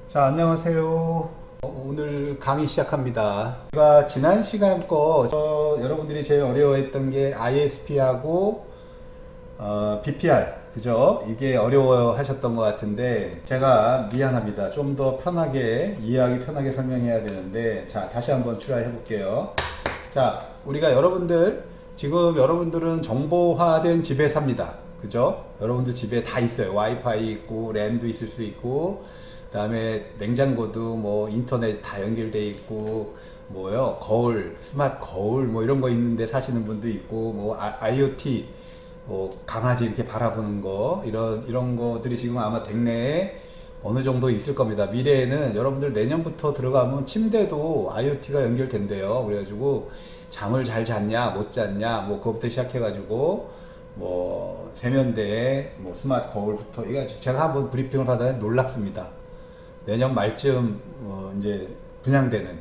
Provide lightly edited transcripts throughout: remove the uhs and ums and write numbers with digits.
자, 안녕하세요. 오늘 강의 시작합니다. 제가 지난 시간 여러분들이 제일 어려워했던 게 ISP하고 BPR, 그죠? 이게 어려워하셨던 것 같은데 제가 미안합니다. 좀 더 편하게 이해하기 편하게 설명해야 되는데, 자, 다시 한번 트라이 해볼게요. 자, 우리가 지금 여러분들은 정보화된 집에 삽니다. 그죠? 여러분들 집에 다 있어요. 와이파이 있고 랜도 있을 수 있고, 그 다음에 냉장고도 뭐 인터넷 다 연결돼 있고, 거울, 스마트 거울 뭐 이런 거 있는데 사시는 분도 있고, 뭐 IoT, 뭐 강아지 이렇게 바라보는 거, 이런 거들이 지금 아마 댁내에 어느 정도 있을 겁니다. 미래에는 여러분들 내년부터 들어가면 침대도 IoT가 연결된대요. 그래가지고 잠을 잘 잤냐 못 잤냐 뭐 그것부터 시작해가지고 뭐 세면대에 뭐 스마트 거울부터, 이거 제가 한번 브리핑을 받아야 놀랍습니다. 내년 말쯤 이제 분양되는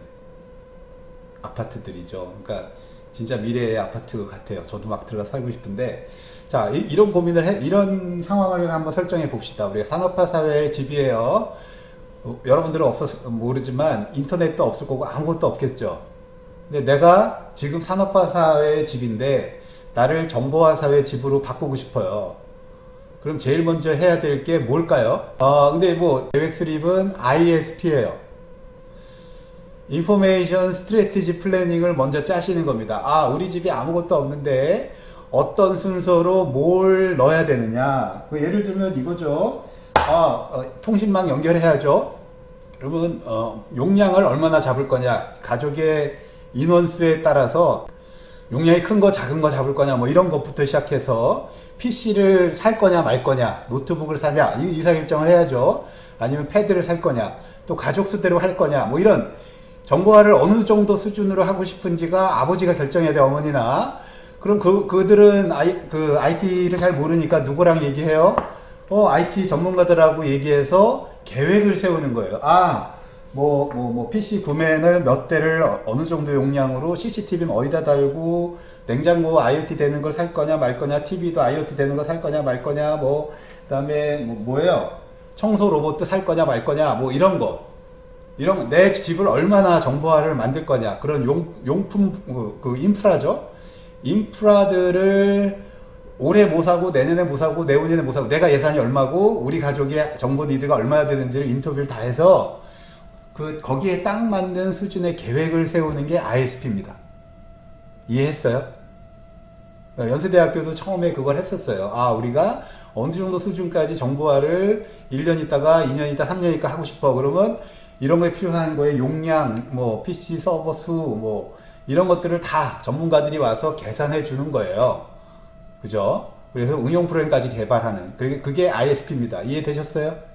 아파트들이죠. 그러니까 진짜 미래의 아파트 같아요. 저도 막 들어가 살고 싶은데, 자, 이런 상황을 한번 설정해 봅시다. 우리가 산업화 사회의 집이에요. 여러분들은 모르지만 인터넷도 없을 거고 아무것도 없겠죠. 근데 내가 지금 산업화 사회의 집인데 나를 정보화 사회의 집으로 바꾸고 싶어요. 그럼 제일 먼저 해야 될 게 뭘까요? 근데 뭐 계획 수립은 ISP예요. 인포메이션 스트래티지 플래닝을 먼저 짜시는 겁니다. 우리 집에 아무것도 없는데 어떤 순서로 뭘 넣어야 되느냐. 예를 들면 이거죠. 통신망 연결해야죠. 여러분, 용량을 얼마나 잡을 거냐. 가족의 인원수에 따라서 용량이 큰 거 작은 거 잡을 거냐 뭐 이런 것부터 시작해서 PC를 살 거냐 말 거냐, 노트북을 사냐, 이 의사결정을 해야죠. 아니면 패드를 살 거냐, 또 가족 수대로 할 거냐, 뭐 이런 정보화를 어느 정도 수준으로 하고 싶은지가 아버지가 결정해야 돼, 어머니나. 그럼 그들은 IT를 잘 모르니까 누구랑 얘기해요? IT 전문가들하고 얘기해서 계획을 세우는 거예요. PC 구매를 몇 대를 어느 정도 용량으로, CCTV는 어디다 달고, 냉장고 IoT 되는 걸 살 거냐 말 거냐, TV도 IoT 되는 거 살 거냐 말 거냐, 그 다음에 청소 로봇도 살 거냐 말 거냐, 뭐 이런 거. 내 집을 얼마나 정보화를 만들 거냐, 그런 용품, 인프라죠. 인프라들을 올해 뭐 사고, 내년에 뭐 사고, 내후년에 뭐 사고, 내가 예산이 얼마고, 우리 가족의 정보 니드가 얼마나 되는지를 인터뷰를 다 해서 거기에 딱 맞는 수준의 계획을 세우는 게 ISP입니다. 이해했어요? 연세대학교도 처음에 그걸 했었어요. 우리가 어느 정도 수준까지 정보화를 1년 있다가 2년 있다가 3년 있다가 하고 싶어. 그러면 이런 거에 필요한 거에 용량, PC 서버 수, 이런 것들을 다 전문가들이 와서 계산해 주는 거예요. 그죠? 그래서 응용 프로그램까지 개발하는. 그게 ISP입니다. 이해되셨어요?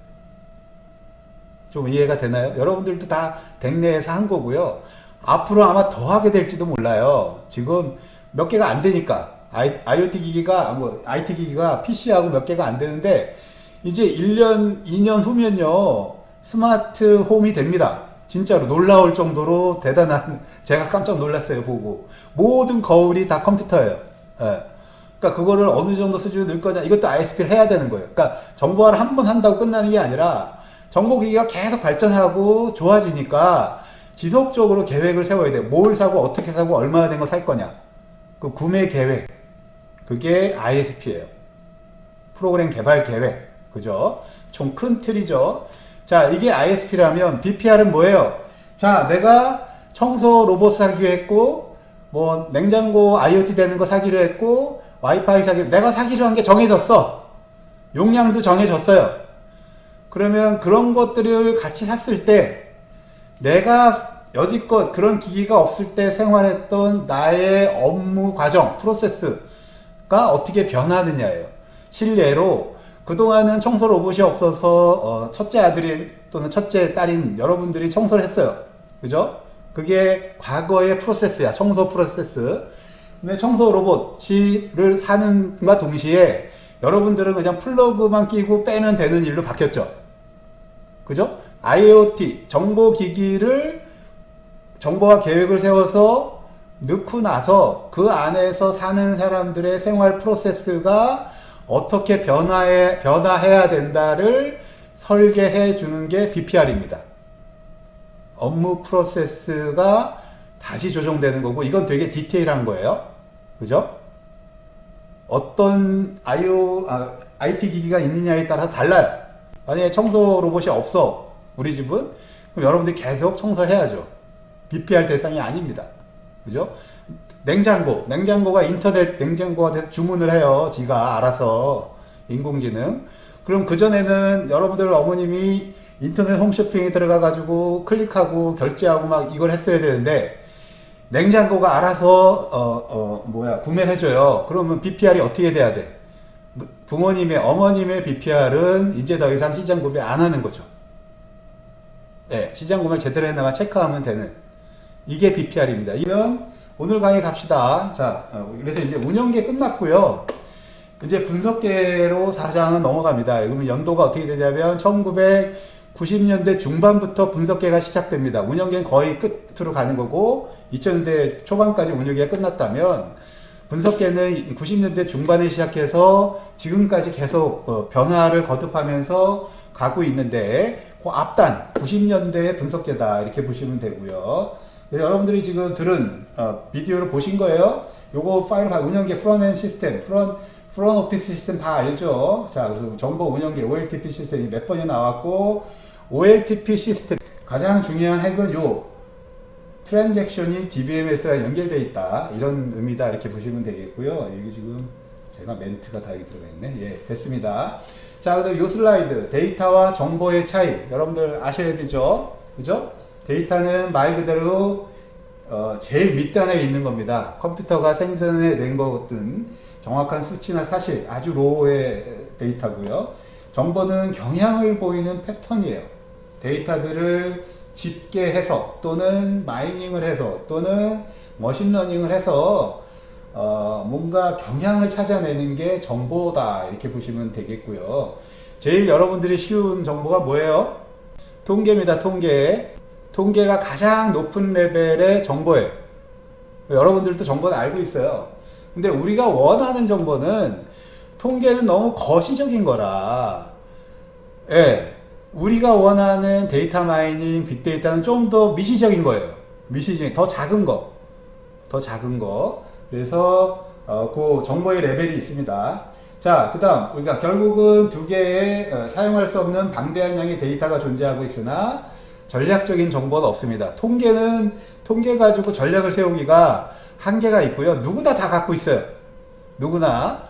좀 이해가 되나요? 여러분들도 다 댁내에서 한 거고요. 앞으로 아마 더 하게 될지도 몰라요. 지금 몇 개가 안 되니까. IoT 기기가, IT 기기가 PC하고 몇 개가 안 되는데, 이제 1년, 2년 후면요, 스마트 홈이 됩니다. 진짜로 놀라울 정도로 대단한, 제가 깜짝 놀랐어요, 보고. 모든 거울이 다 컴퓨터예요. 예. 그러니까 그거를 어느 정도 수준으로 넣을 거냐, 이것도 ISP를 해야 되는 거예요. 그러니까 정보화를 한 번 한다고 끝나는 게 아니라, 정보기기가 계속 발전하고 좋아지니까 지속적으로 계획을 세워야 돼요. 뭘 사고 어떻게 사고 얼마나 된 거 살 거냐. 그 구매 계획. 그게 ISP예요. 프로그램 개발 계획. 그죠? 좀 큰 틀이죠. 자, 이게 ISP라면 BPR은 뭐예요? 자, 내가 청소 로봇 사기로 했고, 냉장고 IoT 되는 거 사기로 했고, 와이파이 내가 사기로 한 게 정해졌어. 용량도 정해졌어요. 그러면 그런 것들을 같이 샀을 때 내가 여지껏 그런 기기가 없을 때 생활했던 나의 업무 과정, 프로세스가 어떻게 변하느냐예요. 실례로 그동안은 청소 로봇이 없어서 첫째 아들인 또는 첫째 딸인 여러분들이 청소를 했어요. 그죠? 그게 과거의 프로세스야. 청소 프로세스. 근데 청소 로봇을 사는과 동시에 여러분들은 그냥 플러그만 끼고 빼면 되는 일로 바뀌었죠. 그죠? IoT, 정보화 계획을 세워서 넣고 나서 그 안에서 사는 사람들의 생활 프로세스가 어떻게 변화해야 된다를 설계해 주는 게 BPR입니다. 업무 프로세스가 다시 조정되는 거고, 이건 되게 디테일한 거예요. 그죠? 어떤 IT 기기가 있느냐에 따라 달라요. 만약에 청소 로봇이 없어, 우리 집은, 그럼 여러분들이 계속 청소해야죠. BPR 대상이 아닙니다. 그죠? 냉장고가 인터넷 냉장고가 돼서 주문을 해요. 지가 알아서. 인공지능. 그럼 그전에는 여러분들 어머님이 인터넷 홈쇼핑에 들어가가지고 클릭하고 결제하고 막 이걸 했어야 되는데, 냉장고가 알아서, 구매를 해줘요. 그러면 BPR이 어떻게 돼야 돼? 어머님의 BPR은 이제 더 이상 시장 구매 안 하는 거죠. 네, 시장 구매를 제대로 했나만 체크하면 되는. 이게 BPR입니다. 이건 오늘 강의 갑시다. 자, 그래서 이제 운영계 끝났고요. 이제 분석계로 4장은 넘어갑니다. 그러면 연도가 어떻게 되냐면 1990년대 중반부터 분석계가 시작됩니다. 운영계는 거의 끝으로 가는 거고 2000년대 초반까지 운영계가 끝났다면 분석계는 90년대 중반에 시작해서 지금까지 계속 변화를 거듭하면서 가고 있는데 그 앞단 90년대의 분석계다 이렇게 보시면 되고요. 여러분들이 지금 들은 비디오를 보신 거예요. 요거 파일 운영계 프론트엔드 시스템, 프론 오피스 시스템 다 알죠? 자, 그래서 정보 운영계 OLTP 시스템이 몇 번이 나왔고, OLTP 시스템 가장 중요한 핵은 요 트랜잭션이 DBMS랑 연결되어 있다, 이런 의미다 이렇게 보시면 되겠고요. 여기 지금 제가 멘트가 다 여기 들어가 있네. 예, 됐습니다. 자, 그다음 요 슬라이드 데이터와 정보의 차이 여러분들 아셔야 되죠? 그죠? 데이터는 말 그대로 제일 밑단에 있는 겁니다. 컴퓨터가 생성해 낸 것은 정확한 수치나 사실, 아주 로우의 데이터고요. 정보는 경향을 보이는 패턴이에요. 데이터들을 집계해서 또는 마이닝을 해서 또는 머신러닝을 해서 뭔가 경향을 찾아내는 게 정보다 이렇게 보시면 되겠고요. 제일 여러분들이 쉬운 정보가 뭐예요? 통계입니다. 통계가 가장 높은 레벨의 정보예요. 여러분들도 정보는 알고 있어요. 근데 우리가 원하는 정보는, 통계는 너무 거시적인 거라, 예, 우리가 원하는 데이터 마이닝, 빅데이터는 좀 더 미시적인 거예요. 더 작은 거. 그래서 그 정보의 레벨이 있습니다. 자, 그 다음 우리가 결국은 두 개의 사용할 수 없는 방대한 양의 데이터가 존재하고 있으나 전략적인 정보는 없습니다. 통계 가지고 전략을 세우기가 한계가 있고요. 누구나 다 갖고 있어요. 누구나.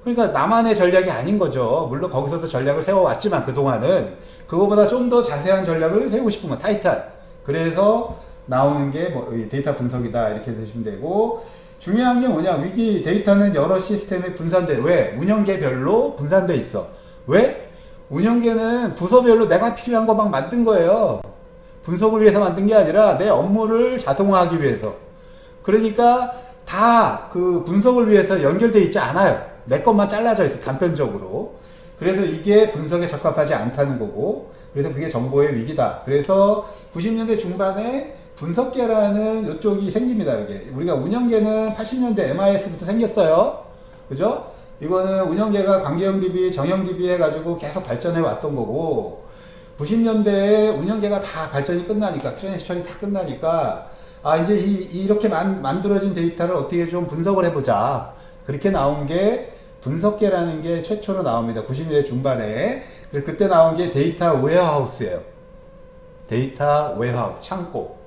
그러니까 나만의 전략이 아닌 거죠. 물론 거기서도 전략을 세워왔지만 그동안은 그거보다 좀 더 자세한 전략을 세우고 싶은 거, 타이탄. 그래서 나오는 게 데이터 분석이다 이렇게 되시면 되고, 중요한 게 뭐냐, 위기 데이터는 여러 시스템에 분산돼. 왜? 운영계별로 분산돼 있어. 왜? 운영계는 부서별로 내가 필요한 거 막 만든 거예요. 분석을 위해서 만든 게 아니라 내 업무를 자동화하기 위해서. 그러니까 다 그 분석을 위해서 연결돼 있지 않아요. 내 것만 잘라져 있어, 단편적으로. 그래서 이게 분석에 적합하지 않다는 거고, 그래서 그게 정보의 위기다. 그래서 90년대 중반에 분석계라는 이쪽이 생깁니다. 이게 우리가 운영계는 80년대 MIS부터 생겼어요. 그죠? 이거는 운영계가 관계형 DB, 정형 DB 해가지고 계속 발전해 왔던 거고, 90년대에 운영계가 다 발전이 끝나니까, 트랜지션이 다 끝나니까, 이제 이렇게 만들어진 데이터를 어떻게 좀 분석을 해보자. 그렇게 나온 게 분석계라는 게 최초로 나옵니다. 90년대 중반에. 그래서 그때 나온 게 데이터 웨어하우스예요. 데이터 웨어하우스, 창고.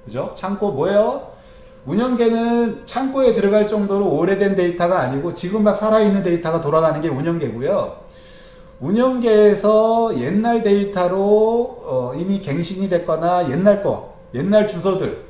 그죠? 창고 뭐예요? 운영계는 창고에 들어갈 정도로 오래된 데이터가 아니고 지금 막 살아있는 데이터가 돌아가는 게 운영계고요. 운영계에서 옛날 데이터로 이미 갱신이 됐거나 옛날 주소들,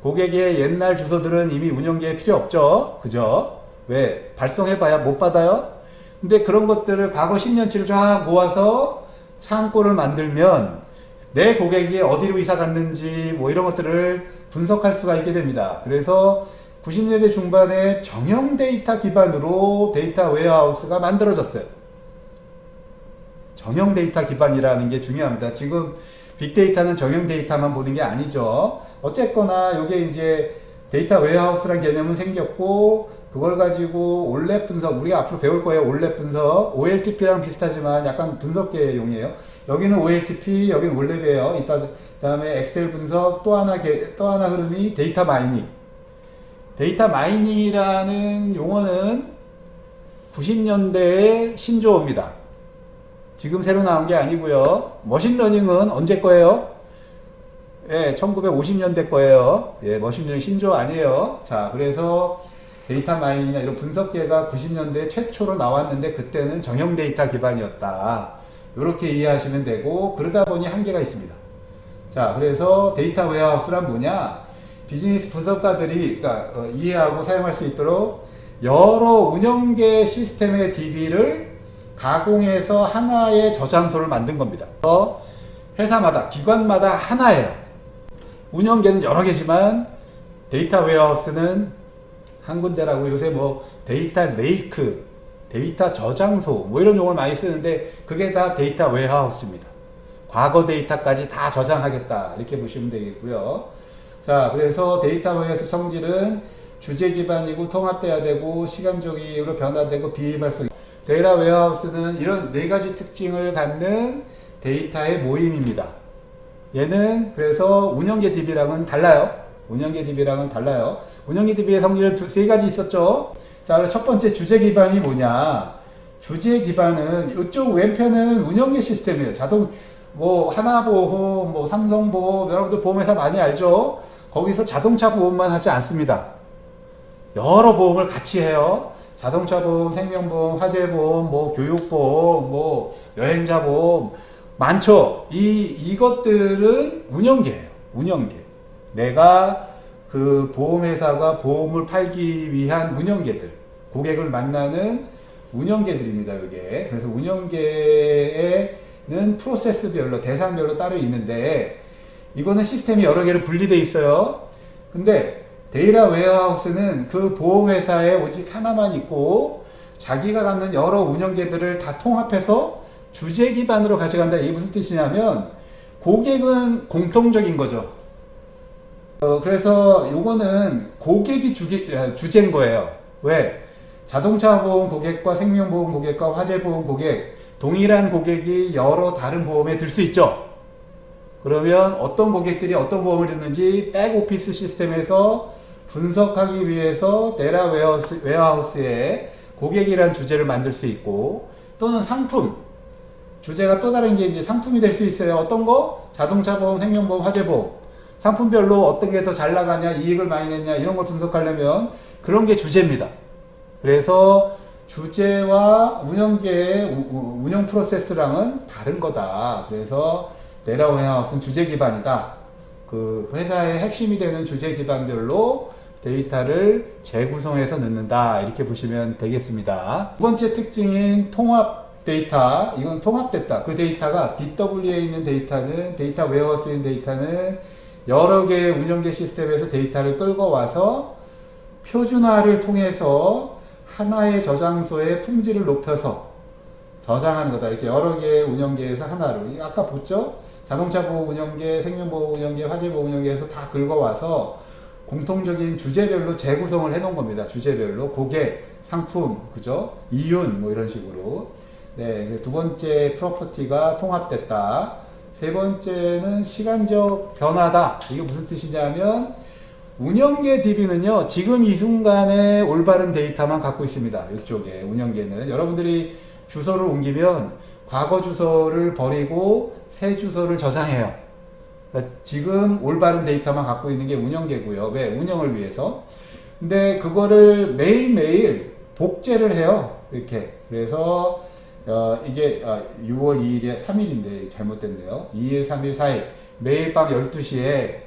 고객의 옛날 주소들은 이미 운영계에 필요 없죠. 그죠? 왜? 발송해봐야 못 받아요? 근데 그런 것들을 과거 10년치를 쫙 모아서 창고를 만들면 내 고객이 어디로 이사 갔는지 뭐 이런 것들을 분석할 수가 있게 됩니다. 그래서 90년대 중반에 정형 데이터 기반으로 데이터 웨어하우스가 만들어졌어요. 정형 데이터 기반이라는 게 중요합니다. 지금 빅데이터는 정형 데이터만 보는 게 아니죠. 어쨌거나 이게 이제 데이터 웨어하우스란 개념은 생겼고, 그걸 가지고 올랩 분석, 우리가 앞으로 배울 거예요. 올랩 분석. OLTP랑 비슷하지만 약간 분석계용이에요. 여기는 OLTP, 여기는 올랩이에요. 이따, 다음에 엑셀 분석, 또 하나 흐름이 데이터 마이닝. 데이터 마이닝이라는 용어는 90년대의 신조어입니다. 지금 새로 나온 게 아니고요. 머신러닝은 언제 거예요? 예, 1950년대 거예요. 예, 머신러닝 신조어 아니에요. 자, 그래서 데이터 마이닝이나 이런 분석계가 90년대 최초로 나왔는데 그때는 정형 데이터 기반이었다. 이렇게 이해하시면 되고, 그러다 보니 한계가 있습니다. 자, 그래서 데이터 웨어하우스란 뭐냐? 비즈니스 분석가들이 그러니까 이해하고 사용할 수 있도록 여러 운영계 시스템의 DB를 가공해서 하나의 저장소를 만든 겁니다. 회사마다, 기관마다 하나예요. 운영계는 여러 개지만 데이터 웨어하우스는 한 군데라고. 요새 뭐 데이터 레이크, 데이터 저장소 뭐 이런 용어를 많이 쓰는데 그게 다 데이터 웨어하우스입니다. 과거 데이터까지 다 저장하겠다 이렇게 보시면 되겠고요. 자, 그래서 데이터 웨어하우스 성질은 주제 기반이고 통합돼야 되고 시간적으로 변화되고 비발성. 데이터 웨어하우스는 이런 네 가지 특징을 갖는 데이터의 모임입니다. 얘는 그래서 운영계 DB랑은 달라요. 운영계 DB랑은 달라요. 운영계 DB의 성질은 세 가지 있었죠. 자, 그럼 첫 번째 주제 기반이 뭐냐? 주제 기반은 이쪽 왼편은 운영계 시스템이에요. 자동 뭐 하나보험, 뭐 삼성보험, 여러분들 보험회사 많이 알죠? 거기서 자동차 보험만 하지 않습니다. 여러 보험을 같이 해요. 자동차 보험, 생명보험, 화재보험, 뭐 교육보험, 뭐 여행자보험 많죠. 이것들은 운영계예요. 운영계. 내가 그 보험회사가 보험을 팔기 위한 운영계들, 고객을 만나는 운영계들입니다. 이게. 그래서 운영계에는 프로세스별로, 대상별로 따로 있는데 이거는 시스템이 여러 개로 분리되어 있어요. 근데 데이터 웨어하우스는 그 보험회사에 오직 하나만 있고 자기가 갖는 여러 운영계들을 다 통합해서 주제 기반으로 가져간다. 이게 무슨 뜻이냐면 고객은 공통적인 거죠. 그래서 요거는 고객이 주제인 거예요. 왜? 자동차 보험 고객과 생명보험 고객과 화재보험 고객, 동일한 고객이 여러 다른 보험에 들 수 있죠. 그러면 어떤 고객들이 어떤 보험을 듣는지 백오피스 시스템에서 분석하기 위해서 데이터 웨어하우스에 고객이란 주제를 만들 수 있고, 또는 상품, 주제가 또 다른 게 이제 상품이 될 수 있어요. 어떤 거? 자동차 보험, 생명보험, 화재보험. 상품별로 어떤 게 더 잘 나가냐, 이익을 많이 냈냐, 이런 걸 분석하려면 그런 게 주제입니다. 그래서 주제와 운영계의 운영 프로세스랑은 다른 거다. 그래서 데이터 웨어하우스는 주제 기반이다. 그 회사의 핵심이 되는 주제 기반별로 데이터를 재구성해서 넣는다. 이렇게 보시면 되겠습니다. 두 번째 특징인 통합 데이터. 이건 통합됐다. 그 데이터가 DW에 있는 데이터는, 데이터 웨어하우스에 있는 데이터는 여러 개의 운영계 시스템에서 데이터를 끌고 와서 표준화를 통해서 하나의 저장소의 품질을 높여서 저장하는 거다. 이렇게 여러 개의 운영계에서 하나로. 아까 봤죠? 자동차 보호 운영계, 생명보호 운영계, 화재보호 운영계에서 다 긁어와서 공통적인 주제별로 재구성을 해놓은 겁니다. 주제별로. 고객, 상품, 그죠? 이윤, 뭐 이런 식으로. 네. 두 번째 프로퍼티가 통합됐다. 세 번째는 시간적 변화다. 이게 무슨 뜻이냐면, 운영계 DB는요, 지금 이 순간에 올바른 데이터만 갖고 있습니다. 이쪽에, 운영계는. 여러분들이 주소를 옮기면, 과거 주소를 버리고 새 주소를 저장해요. 그러니까 지금 올바른 데이터만 갖고 있는 게 운영계고요. 왜? 운영을 위해서. 근데 그거를 매일매일 복제를 해요. 이렇게. 그래서 이게 6월 2일에 3일인데 잘못됐네요. 2일, 3일, 4일 매일 밤 12시에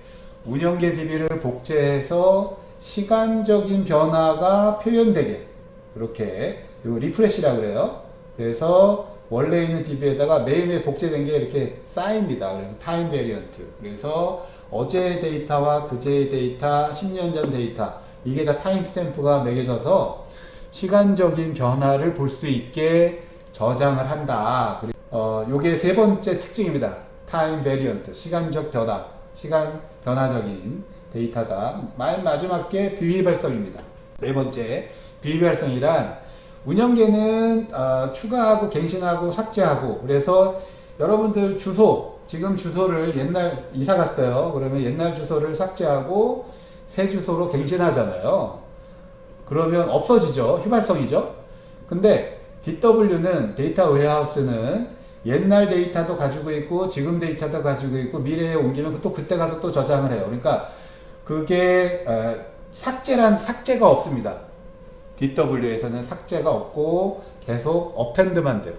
운영계 DB를 복제해서 시간적인 변화가 표현되게 이렇게 리프레시라고 그래요. 그래서 원래 있는 DB에다가 매일매일 복제된 게 이렇게 쌓입니다. 그래서 타임 베리언트. 그래서 어제의 데이터와 그제의 데이터, 10년 전 데이터, 이게 다 타임 스탬프가 매겨져서 시간적인 변화를 볼 수 있게 저장을 한다. 요게 세 번째 특징입니다. 타임 베리언트. 시간적 변화. 시간 변화적인 데이터다. 맨 마지막 게 비휘발성입니다. 네 번째, 비휘발성이란 운영계는 추가하고 갱신하고 삭제하고, 그래서 여러분들 주소, 지금 주소를 옛날 이사 갔어요. 그러면 옛날 주소를 삭제하고 새 주소로 갱신하잖아요. 그러면 없어지죠. 휘발성이죠. 근데 DW는 데이터 웨어하우스는 옛날 데이터도 가지고 있고 지금 데이터도 가지고 있고 미래에 옮기면 또 그때 가서 또 저장을 해요. 그러니까 그게 삭제가 없습니다. DW에서는 삭제가 없고 계속 어펜드만 돼요.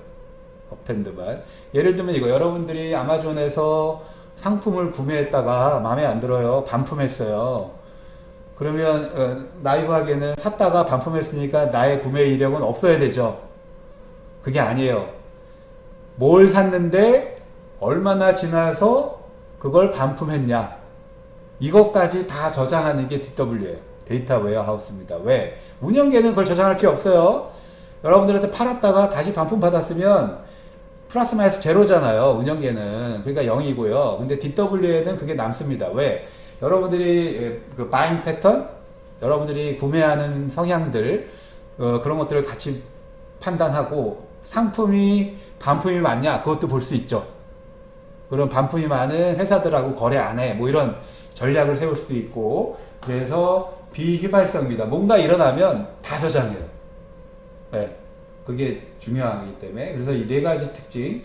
어펜드만. 예를 들면 이거, 여러분들이 아마존에서 상품을 구매했다가 마음에 안 들어요. 반품했어요. 그러면 나이브하게는 샀다가 반품했으니까 나의 구매 이력은 없어야 되죠. 그게 아니에요. 뭘 샀는데 얼마나 지나서 그걸 반품했냐, 이것까지 다 저장하는 게 DW예요. 데이터 웨어하우스입니다. 왜? 운영계는 그걸 저장할 필요 없어요. 여러분들한테 팔았다가 다시 반품 받았으면 플러스 마이너스 제로잖아요. 운영계는. 그러니까 0이고요. 근데 DW에는 그게 남습니다. 왜? 여러분들이 그 바잉 패턴, 여러분들이 구매하는 성향들, 그런 것들을 같이 판단하고 상품이 반품이 많냐, 그것도 볼 수 있죠. 그럼 반품이 많은 회사들하고 거래 안 해, 뭐 이런 전략을 세울 수도 있고. 그래서 비휘발성입니다. 뭔가 일어나면 다 저장해요. 네, 그게 중요하기 때문에. 그래서 이 네 가지 특징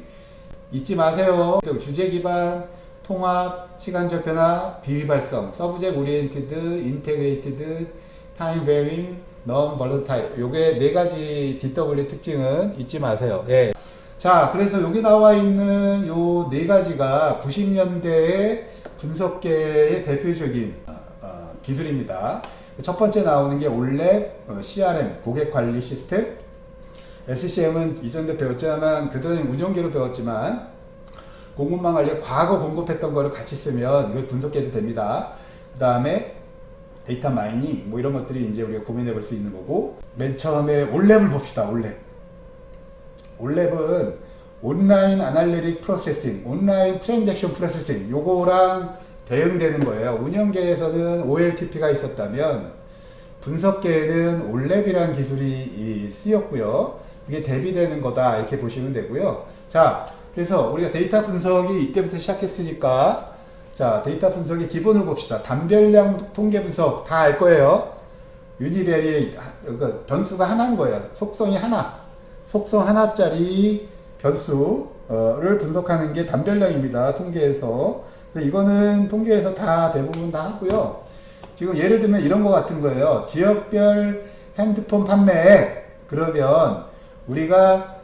잊지 마세요. 주제 기반, 통합, 시간적 변화, 비휘발성, 서브젝트 오리엔티드, 인테그레이티드, 타임 베어링, non volatile. 요게 네 가지 DW 특징은 잊지 마세요. 예. 자, 그래서 여기 나와 있는 요 네 가지가 90년대의 분석계의 대표적인 기술입니다. 첫 번째 나오는 게 올랩, CRM, 고객관리 시스템. SCM은 이전에 배웠지만 그때는 운영계로 배웠지만 공급망 관리, 과거 공급했던 거를 같이 쓰면 이걸 분석해도 됩니다. 그 다음에 데이터 마이닝, 뭐 이런 것들이 이제 우리가 고민해 볼 수 있는 거고. 맨 처음에 올랩을 봅시다. 올랩은 온라인 아날리틱 프로세싱, 온라인 트랜잭션 프로세싱, 요거랑 대응되는 거예요. 운영계에서는 OLTP가 있었다면 분석계에는 올랩이라는 기술이 쓰였고요. 이게 대비되는 거다, 이렇게 보시면 되고요. 자, 그래서 우리가 데이터 분석이 이때부터 시작했으니까, 자, 데이터 분석의 기본을 봅시다. 단별량 통계 분석 다 알 거예요. 유니베리, 그러니까 변수가 하나인 거예요. 속성이 하나. 속성 하나짜리 변수를 분석하는 게 단별량입니다. 통계에서. 이거는 통계에서 다 대부분 다 하고요. 지금 예를 들면 이런 거 같은 거예요. 지역별 핸드폰 판매액. 그러면 우리가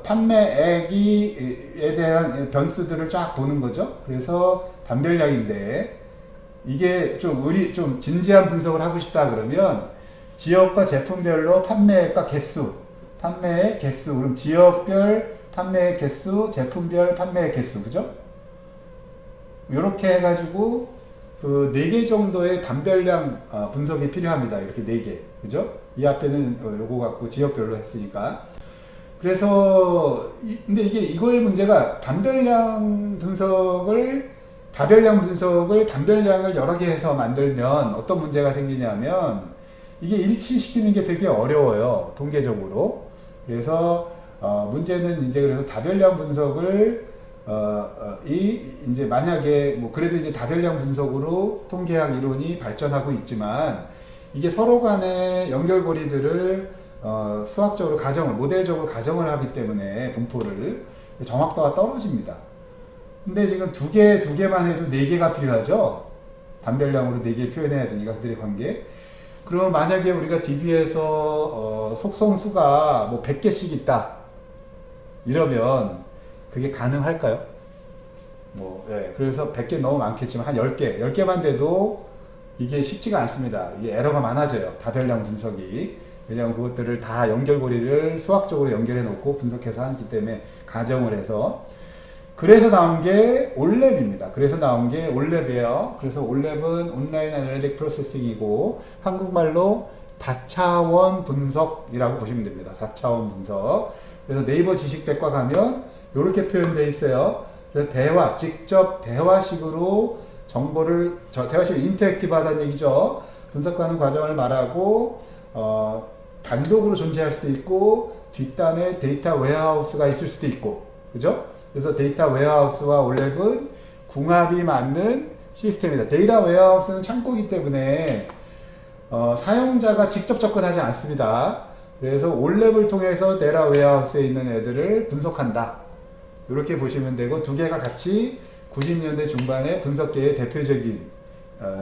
판매액에 대한 변수들을 쫙 보는 거죠. 그래서 단별량인데, 이게 좀 진지한 분석을 하고 싶다 그러면 지역과 제품별로 판매액과 개수, 판매액 개수, 그럼 지역별 판매액 개수, 제품별 판매액 개수, 그죠? 이렇게 해가지고 그 4개 정도의 단별량 분석이 필요합니다. 이렇게 4개, 그죠? 이 앞에는 요거 갖고 지역별로 했으니까. 그래서 근데 이거의 문제가 다별량 분석을 단별량을 여러 개 해서 만들면 어떤 문제가 생기냐면 이게 일치시키는 게 되게 어려워요, 통계적으로. 그래서 문제는 이제 그래서 다별량 분석을 이제 만약에 뭐 그래도 이제 다별량 분석으로 통계학 이론이 발전하고 있지만 이게 서로 간의 연결고리들을 수학적으로 모델적으로 가정을 하기 때문에 분포를 정확도가 떨어집니다. 근데 지금 두 개만 해도 4개가 필요하죠. 단별량으로 4개를 표현해야 되니까 그들의 관계. 그럼 만약에 우리가 DB에서 속성수가 뭐 100개씩 있다 이러면 그게 가능할까요? 그래서 100개 너무 많겠지만 한 10개만 돼도 이게 쉽지가 않습니다. 이게 에러가 많아져요. 다별량 분석이. 왜냐하면 그것들을 다 연결고리를 수학적으로 연결해 놓고 분석해서 하기 때문에 가정을 해서. 그래서 나온 게 올랩입니다. 올랩이에요. 그래서 올랩은 온라인 애널리틱 프로세싱이고 한국말로 다차원 분석이라고 보시면 됩니다. 4차원 분석. 그래서 네이버 지식백과 가면 이렇게 표현되어 있어요. 그래서 직접 대화식으로 정보를 대화식 인터랙티브하다는 얘기죠. 분석하는 과정을 말하고 단독으로 존재할 수도 있고 뒷단에 데이터 웨어하우스가 있을 수도 있고, 그죠? 그래서 데이터 웨어하우스와 올랩은 궁합이 맞는 시스템이다. 데이터 웨어하우스는 창고이기 때문에 사용자가 직접 접근하지 않습니다. 그래서 올랩을 통해서 데이터 웨어하우스에 있는 애들을 분석한다. 이렇게 보시면 되고, 두 개가 같이 90년대 중반에 분석계의 대표적인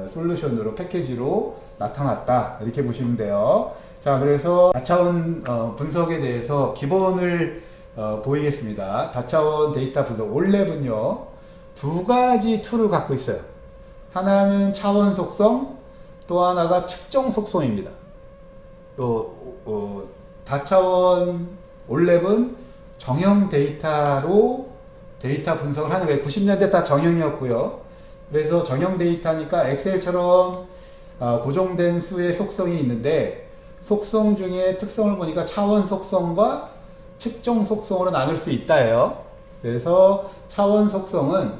솔루션으로, 패키지로 나타났다. 이렇게 보시면 돼요. 자, 그래서 다차원 분석에 대해서 기본을 보이겠습니다. 다차원 데이터 분석, 올랩은요, 두 가지 툴을 갖고 있어요. 하나는 차원 속성, 또 하나가 측정 속성입니다. 다차원 올랩은 정형 데이터로 데이터 분석을 하는 거예요. 90년대 다 정형이었고요. 그래서 정형 데이터니까 엑셀처럼 고정된 수의 속성이 있는데, 속성 중에 특성을 보니까 차원 속성과 측정 속성으로 나눌 수 있다예요. 그래서 차원 속성은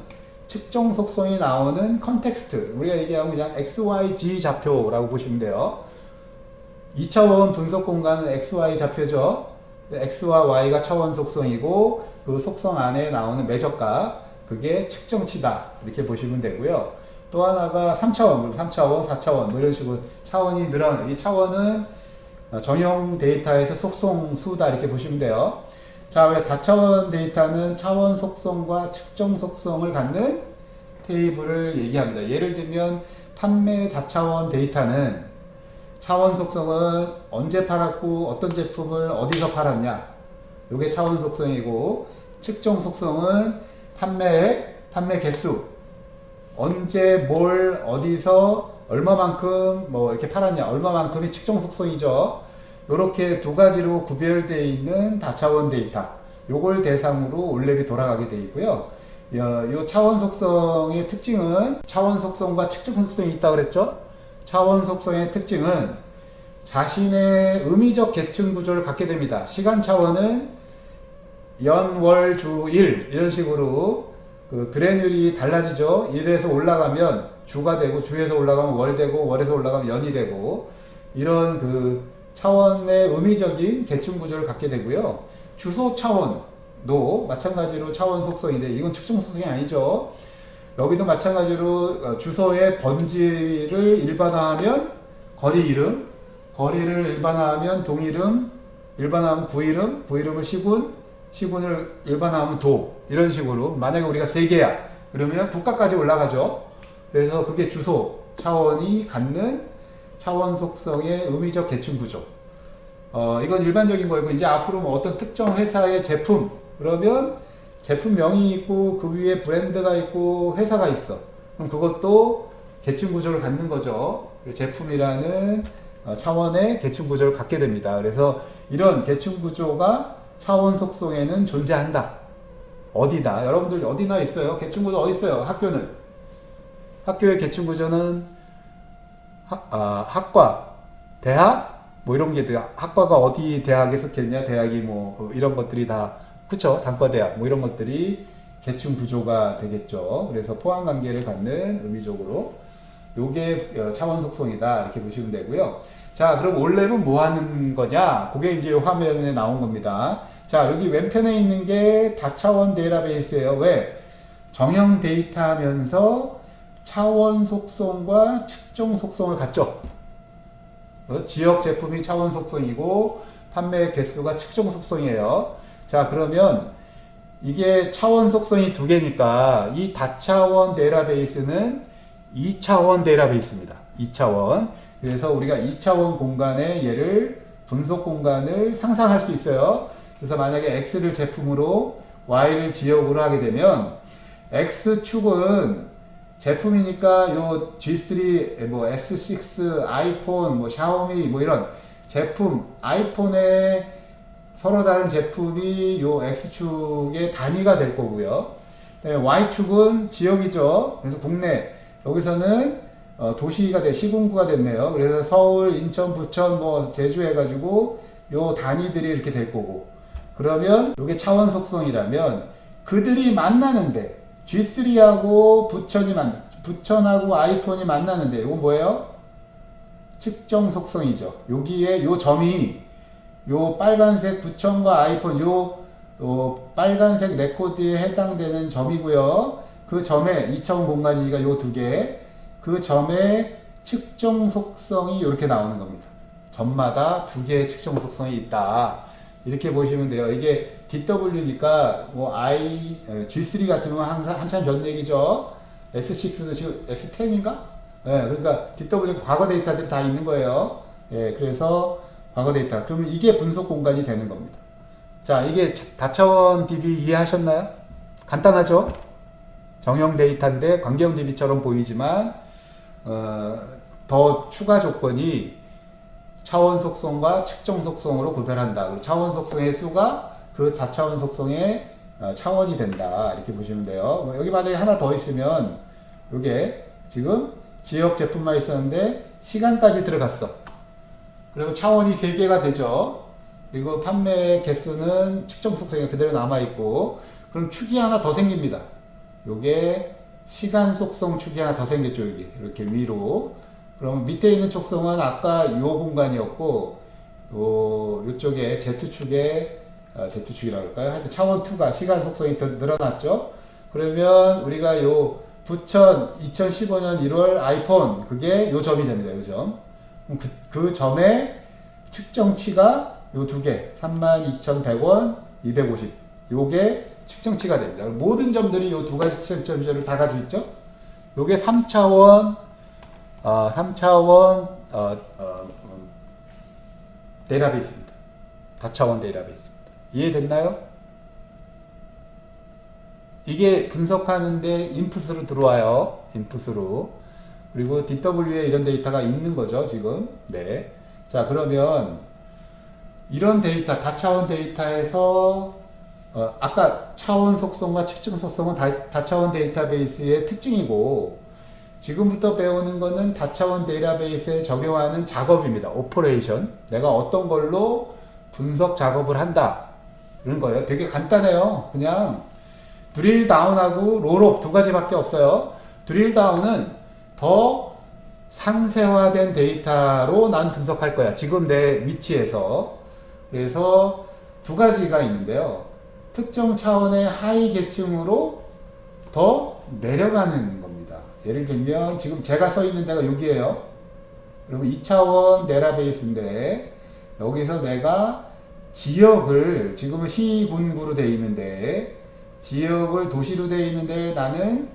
측정 속성이 나오는 컨텍스트, 우리가 얘기하면 그냥 XYZ 좌표라고 보시면 돼요. 2차원 분석 공간은 XY 좌표죠. X와 Y가 차원 속성이고, 그 속성 안에 나오는 매적값, 그게 측정치다. 이렇게 보시면 되고요. 또 하나가 3차원, 3차원, 4차원, 뭐 이런 식으로 차원이 늘어나는, 이 차원은 정형 데이터에서 속성 수다. 이렇게 보시면 돼요. 자, 그래 다차원 데이터는 차원 속성과 측정 속성을 갖는 테이블을 얘기합니다. 예를 들면 판매 다차원 데이터는 차원 속성은 언제 팔았고 어떤 제품을 어디서 팔았냐, 이게 차원 속성이고, 측정 속성은 판매액, 판매 개수, 언제 뭘 어디서 얼마만큼 뭐 이렇게 팔았냐, 얼마만큼이 측정 속성이죠. 이렇게 두 가지로 구별되어 있는 다차원 데이터, 요걸 대상으로 올랩이 돌아가게 되어 있고요. 요 차원 속성의 특징은, 차원 속성과 측정 속성이 있다고 그랬죠. 차원 속성의 특징은 자신의 의미적 계층 구조를 갖게 됩니다. 시간 차원은 연, 월, 주, 일, 이런 식으로 그 그래놀이 달라지죠. 일에서 올라가면 주가 되고, 주에서 올라가면 월 되고, 월에서 올라가면 연이 되고, 이런 그 차원의 의미적인 계층 구조를 갖게 되고요. 주소 차원도 마찬가지로 차원 속성인데, 이건 측정 속성이 아니죠. 여기도 마찬가지로 주소의 번지를 일반화하면 거리 이름, 거리를 일반화하면 동이름, 일반화하면 부이름, 부이름을 시군, 시군을 일반화하면 도, 이런 식으로. 만약에 우리가 3개야 그러면 국가까지 올라가죠. 그래서 그게 주소 차원이 갖는 차원 속성의 의미적 계층 구조. 이건 일반적인 거이고, 이제 앞으로 뭐 어떤 특정 회사의 제품, 그러면 제품명이 있고 그 위에 브랜드가 있고 회사가 있어. 그럼 그것도 계층 구조를 갖는 거죠. 제품이라는 차원의 계층 구조를 갖게 됩니다. 그래서 이런 계층 구조가 차원 속성에는 존재한다. 어디다? 여러분들 어디나 있어요? 계층 구조 어디 있어요? 학교는? 학교의 계층 구조는 학과, 대학, 뭐 이런 게 학과가 어디 대학에 속했냐, 대학이 뭐 이런 것들이 다, 그쵸? 단과대학 뭐 이런 것들이 계층 구조가 되겠죠. 그래서 포함 관계를 갖는 의미적으로 요게 차원 속성이다. 이렇게 보시면 되고요. 자, 그럼 올랩은 뭐 하는 거냐? 그게 이제 화면에 나온 겁니다. 자, 여기 왼편에 있는 게 다차원 데이터베이스예요. 왜? 정형 데이터 하면서 차원 속성과 측정 속성을 갖죠. 지역 제품이 차원 속성이고 판매 개수가 측정 속성이에요. 자, 그러면 이게 차원 속성이 두 개니까 이 다차원 데이터베이스는 2차원 데이터베이스입니다. 2차원. 그래서 우리가 2차원 공간에 얘를 분석 공간을 상상할 수 있어요. 그래서 만약에 X를 제품으로 Y를 지역으로 하게 되면 X축은 제품이니까 요 G3, 뭐 S6, 아이폰, 뭐 샤오미, 뭐 이런 제품, 아이폰에 서로 다른 제품이 요 X축의 단위가 될 거고요. Y축은 지역이죠. 그래서 국내, 여기서는 도시가 시군구가 됐네요. 그래서 서울, 인천, 부천, 뭐 제주 해가지고 요 단위들이 이렇게 될 거고. 그러면 요게 차원 속성이라면 그들이 만나는데 G3하고 부천하고 아이폰이 만나는데 이건 뭐예요? 측정 속성이죠. 여기에 요 점이 요 빨간색 부천과 아이폰 요 빨간색 레코드에 해당되는 점이고요. 그 점에 2차원 공간이니까 요 두 개, 그 점의 측정 속성이 이렇게 나오는 겁니다. 점마다 두 개의 측정 속성이 있다. 이렇게 보시면 돼요. 이게 DW니까 뭐 G3 같으면 항상 한참 전 얘기죠. S6도 지금 S10인가? 예, 그러니까 DW 과거 데이터들이 다 있는 거예요. 예, 그래서 과거 데이터. 그러면 이게 분석 공간이 되는 겁니다. 자, 이게 다차원 DB 이해하셨나요? 간단하죠? 정형 데이터인데 관계형 DB처럼 보이지만 더 추가 조건이 차원 속성과 측정 속성으로 구별한다. 차원 속성의 수가 그 다차원 속성의 차원이 된다. 이렇게 보시면 돼요. 여기 만약에 하나 더 있으면 이게 지금 지역 제품만 있었는데 시간까지 들어갔어. 그리고 차원이 3개가 되죠. 그리고 판매 개수는 측정 속성이 그대로 남아있고, 그럼 축이 하나 더 생깁니다. 요게 시간 속성 축이 하나 더 생겼죠. 여기 이렇게 위로. 그럼 밑에 있는 촉성은 아까 요 공간이었고, 요쪽에 Z축에 Z축이라고 할까요? 하여튼 차원 2가 시간 속성이 더 늘어났죠. 그러면 우리가 요 부천 2015년 1월 아이폰, 그게 요 점이 됩니다. 요 점. 그 점의 측정치가 요 두 개, 32,100원, 250. 요게 측정치가 됩니다. 모든 점들이 요 두 가지 측정점을 다 가지고 있죠. 요게 3차원, 데이터베이스입니다. 다차원 데이터베이스입니다. 이해됐나요? 이게 분석하는데 인풋으로 들어와요. 인풋으로. 그리고 DW에 이런 데이터가 있는 거죠, 지금. 네. 자, 그러면 이런 데이터, 다차원 데이터에서 아까 차원 속성과 측정 속성은 다차원 데이터베이스의 특징이고, 지금부터 배우는 거는 다차원 데이터베이스에 적용하는 작업입니다. 오퍼레이션. 내가 어떤 걸로 분석 작업을 한다. 이런 거예요. 되게 간단해요. 그냥 드릴 다운하고 롤업 두 가지밖에 없어요. 드릴 다운은 더 상세화된 데이터로 난 분석할 거야. 지금 내 위치에서. 그래서 두 가지가 있는데요. 특정 차원의 하위 계층으로 더 내려가는 겁니다. 예를 들면 지금 제가 써 있는 데가 여기에요. 그러면 2차원 데이터베이스인데 여기서 내가 지역을, 지금은 시군구로 되어 있는데 지역을 도시로 되어 있는데 나는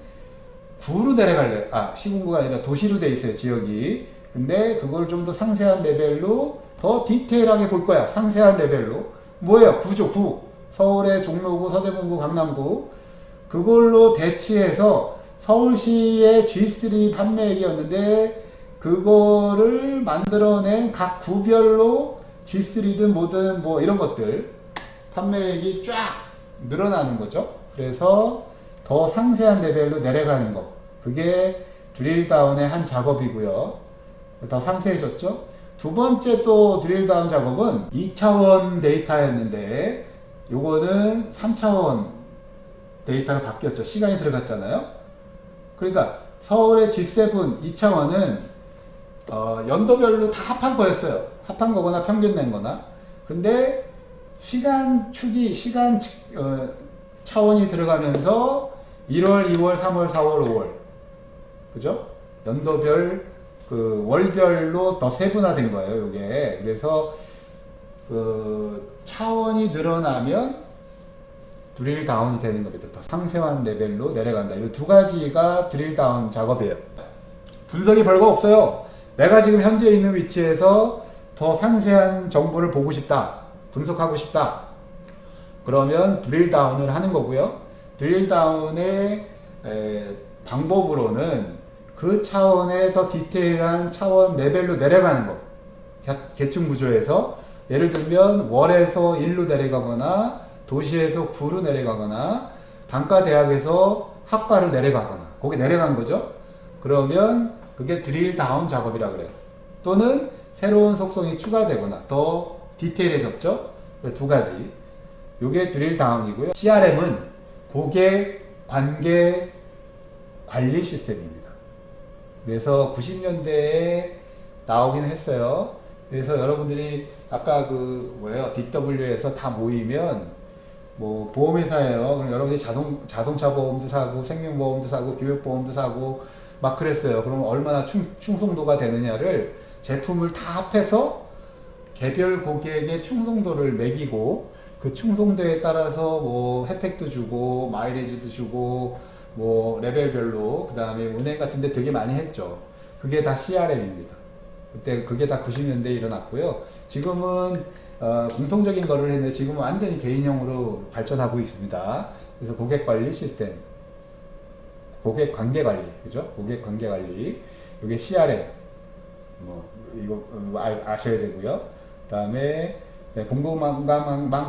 구로 내려갈래. 시군구가 아니라 도시로 되어 있어요, 지역이. 근데 그걸 좀 더 상세한 레벨로 더 디테일하게 볼 거야. 상세한 레벨로. 뭐예요? 구죠, 구. 서울의 종로구, 서대문구, 강남구. 그걸로 대치해서 서울시의 G3 판매액이었는데 그거를 만들어낸 각 구별로 G3든 뭐든 뭐 이런 것들 판매액이 쫙 늘어나는 거죠. 그래서 더 상세한 레벨로 내려가는 거. 그게 드릴다운의 한 작업이고요. 더 상세해졌죠. 두 번째 또 드릴다운 작업은 2차원 데이터였는데 요거는 3차원 데이터가 바뀌었죠. 시간이 들어갔잖아요. 그러니까 서울의 G7 2차원은 연도별로 다 합한 거였어요. 합한 거거나 평균 낸 거나. 근데 시간 축이 차원이 들어가면서 1월, 2월, 3월, 4월, 5월. 그죠? 연도별 그 월별로 더 세분화된 거예요, 요게. 그래서 그 차원이 늘어나면 드릴 다운이 되는 겁니다. 더 상세한 레벨로 내려간다. 이 두 가지가 드릴 다운 작업이에요. 분석이 별거 없어요. 내가 지금 현재 있는 위치에서 더 상세한 정보를 보고 싶다. 분석하고 싶다. 그러면 드릴 다운을 하는 거고요. 드릴 다운의 방법으로는 그 차원의 더 디테일한 차원 레벨로 내려가는 거. 계층 구조에서 예를 들면 월에서 1로 내려가거나 도시에서 구로 내려가거나 단과 대학에서 학과로 내려가거나 거기 내려간 거죠. 그러면 그게 드릴 다운 작업이라고 그래요. 또는 새로운 속성이 추가되거나 더 디테일해졌죠. 두 가지. 요게 드릴 다운이고요. CRM은 고객 관계 관리 시스템입니다. 그래서 90년대에 나오긴 했어요. 그래서 여러분들이 아까 그 뭐예요? DW에서 다 모이면 뭐 보험회사예요. 그럼 여러분들이 자동차 보험도 사고 생명보험도 사고 교육보험도 사고 막 그랬어요. 그럼 얼마나 충성도가 되느냐를 제품을 다 합해서 개별 고객의 충성도를 매기고 그 충성도에 따라서 뭐 혜택도 주고 마일리지도 주고 뭐 레벨별로 그 다음에 은행 같은데 되게 많이 했죠. 그게 다 CRM입니다. 그때 그게 다 90년대에 일어났고요. 지금은 공통적인 거를 했는데 지금은 완전히 개인형으로 발전하고 있습니다. 그래서 고객 관리 시스템, 고객 관계 관리, 그죠? 고객 관계 관리, 이게 CRM, 뭐 이거 아셔야 되고요. 그다음에 공급망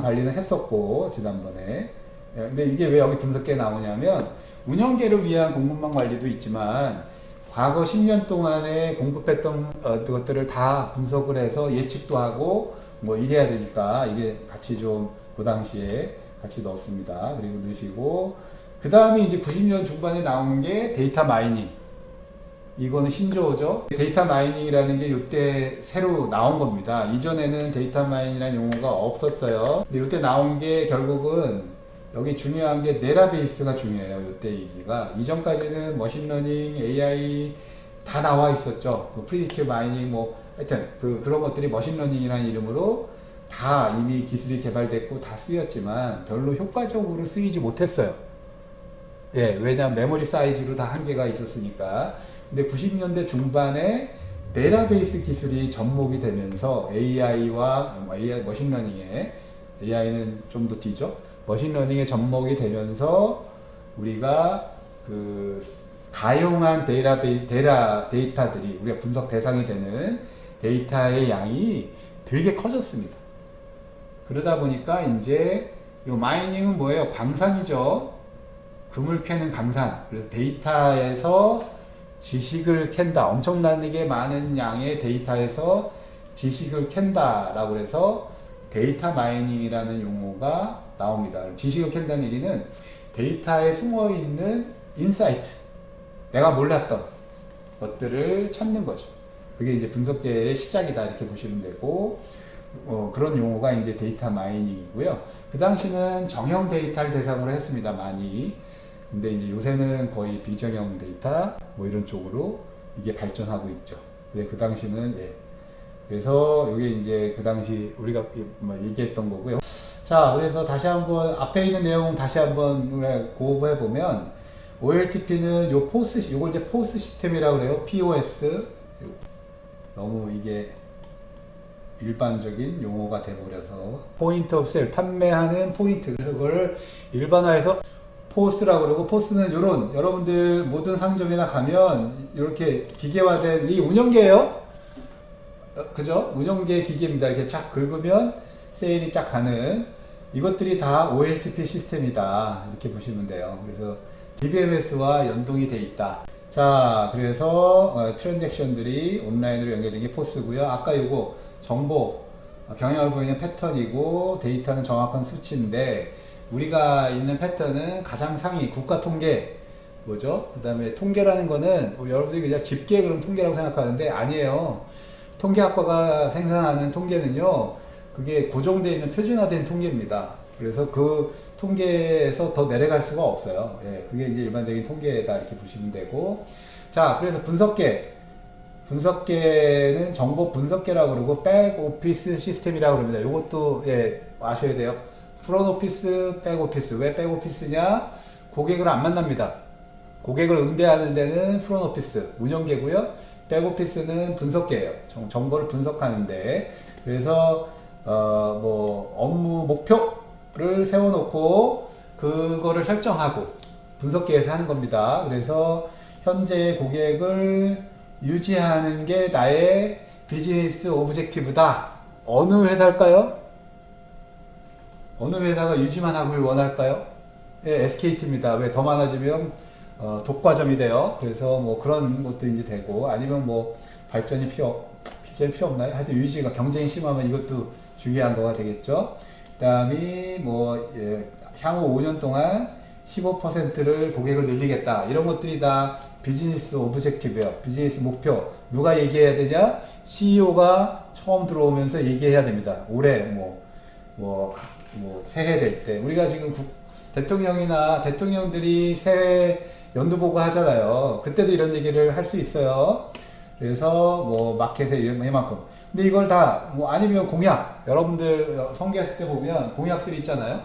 관리는 했었고 지난번에. 근데 이게 왜 여기 분석계에 나오냐면 운영계를 위한 공급망 관리도 있지만 과거 10년 동안에 공급했던 것들을 다 분석을 해서 예측도 하고 뭐 이래야 되니까 이게 같이 좀 그 당시에 같이 넣었습니다. 그리고 넣으시고 그 다음에 이제 90년 중반에 나온 게 데이터 마이닝. 이거는 신조어죠. 데이터 마이닝이라는 게 이때 새로 나온 겁니다. 이전에는 데이터 마이닝이라는 용어가 없었어요. 근데 이때 나온 게 결국은 여기 중요한 게 네라베이스가 중요해요. 이때 얘기가. 이전까지는 머신러닝, AI 다 나와 있었죠. 뭐 프리딕티브 마이닝 뭐 하여튼 그런 것들이 머신러닝이라는 이름으로 다 이미 기술이 개발됐고 다 쓰였지만 별로 효과적으로 쓰이지 못했어요. 예, 왜냐면 메모리 사이즈로 다 한계가 있었으니까. 근데 90년대 중반에 데이터베이스 기술이 접목이 되면서 AI와 AI 머신러닝에 AI는 좀 더 뒤죠. 머신러닝에 접목이 되면서 우리가 그 다용한 데이터들이 우리가 분석 대상이 되는 데이터의 양이 되게 커졌습니다. 그러다 보니까 이제 이 마이닝은 뭐예요? 광산이죠. 금을 캐는 강산. 그래서 데이터에서 지식을 캔다. 엄청나게 많은 양의 데이터에서 지식을 캔다라고 해서 데이터 마이닝이라는 용어가 나옵니다. 지식을 캔다는 얘기는 데이터에 숨어 있는 인사이트. 내가 몰랐던 것들을 찾는 거죠. 그게 이제 분석계의 시작이다. 이렇게 보시면 되고, 그런 용어가 이제 데이터 마이닝이고요. 그 당시는 정형 데이터를 대상으로 했습니다. 많이. 근데 이제 요새는 거의 비정형 데이터 뭐 이런 쪽으로 이게 발전하고 있죠. 근데 그 당시는 예. 그래서 이게 이제 그 당시 우리가 뭐 얘기했던 거고요. 자, 그래서 다시 한번 앞에 있는 내용 다시 한번 고급해 보면 OLTP는 요걸 이제 포스 시스템이라고 그래요. POS. 너무 이게 일반적인 용어가 돼버려서 포인트 오브 셀 판매하는 포인트, 그래서 그걸 일반화해서 포스라고 그러고, 포스는 요런 여러분들 모든 상점이나 가면 이렇게 기계화된 이 운영계예요. 그죠? 운영계 기계입니다. 이렇게 쫙 긁으면 세일이 쫙 가는 이것들이 다 OLTP 시스템이다. 이렇게 보시면 돼요. 그래서 DBMS와 연동이 돼 있다. 자, 그래서 트랜잭션들이 온라인으로 연결된 게 포스고요. 아까 요거 정보 경향을 보이는 패턴이고 데이터는 정확한 수치인데 우리가 있는 패턴은 가장 상위 국가 통계 뭐죠? 그 다음에 통계라는 거는 여러분들이 그냥 집계 그런 통계라고 생각하는데 아니에요. 통계학과가 생산하는 통계는요, 그게 고정되어 있는 표준화된 통계입니다. 그래서 그 통계에서 더 내려갈 수가 없어요. 예, 그게 이제 일반적인 통계다 이렇게 보시면 되고, 자, 그래서 분석계는 정보 분석계라고 그러고 백오피스 시스템이라고 그럽니다. 이것도 예, 아셔야 돼요. 프론오피스, 백오피스. 왜 백오피스냐? 고객을 안 만납니다. 고객을 응대하는 데는 프론오피스, 운영계고요. 백오피스는 분석계예요. 정보를 분석하는데. 그래서 뭐 업무 목표를 세워놓고 그거를 설정하고 분석계에서 하는 겁니다. 그래서 현재 고객을 유지하는 게 나의 비즈니스 오브젝티브다. 어느 회사일까요? 어느 회사가 유지만 하길 원할까요? 예, SKT입니다. 왜 더 많아지면 독과점이 돼요. 그래서 뭐 그런 것도 이제 되고, 아니면 뭐 발전이 필요 없나요? 하여튼 유지가 경쟁이 심하면 이것도 중요한 거가 되겠죠. 그 다음에 뭐 예, 향후 5년 동안 15%를 고객을 늘리겠다. 이런 것들이 다 비즈니스 오브젝티브예요. 비즈니스 목표. 누가 얘기해야 되냐? CEO가 처음 들어오면서 얘기해야 됩니다. 올해 새해 될 때. 우리가 지금 대통령이나 대통령들이 새해 연두보고 하잖아요. 그때도 이런 얘기를 할 수 있어요. 그래서 마켓에 이만큼. 근데 이걸 다 아니면 공약. 여러분들 성기했을 때 보면 공약들이 있잖아요.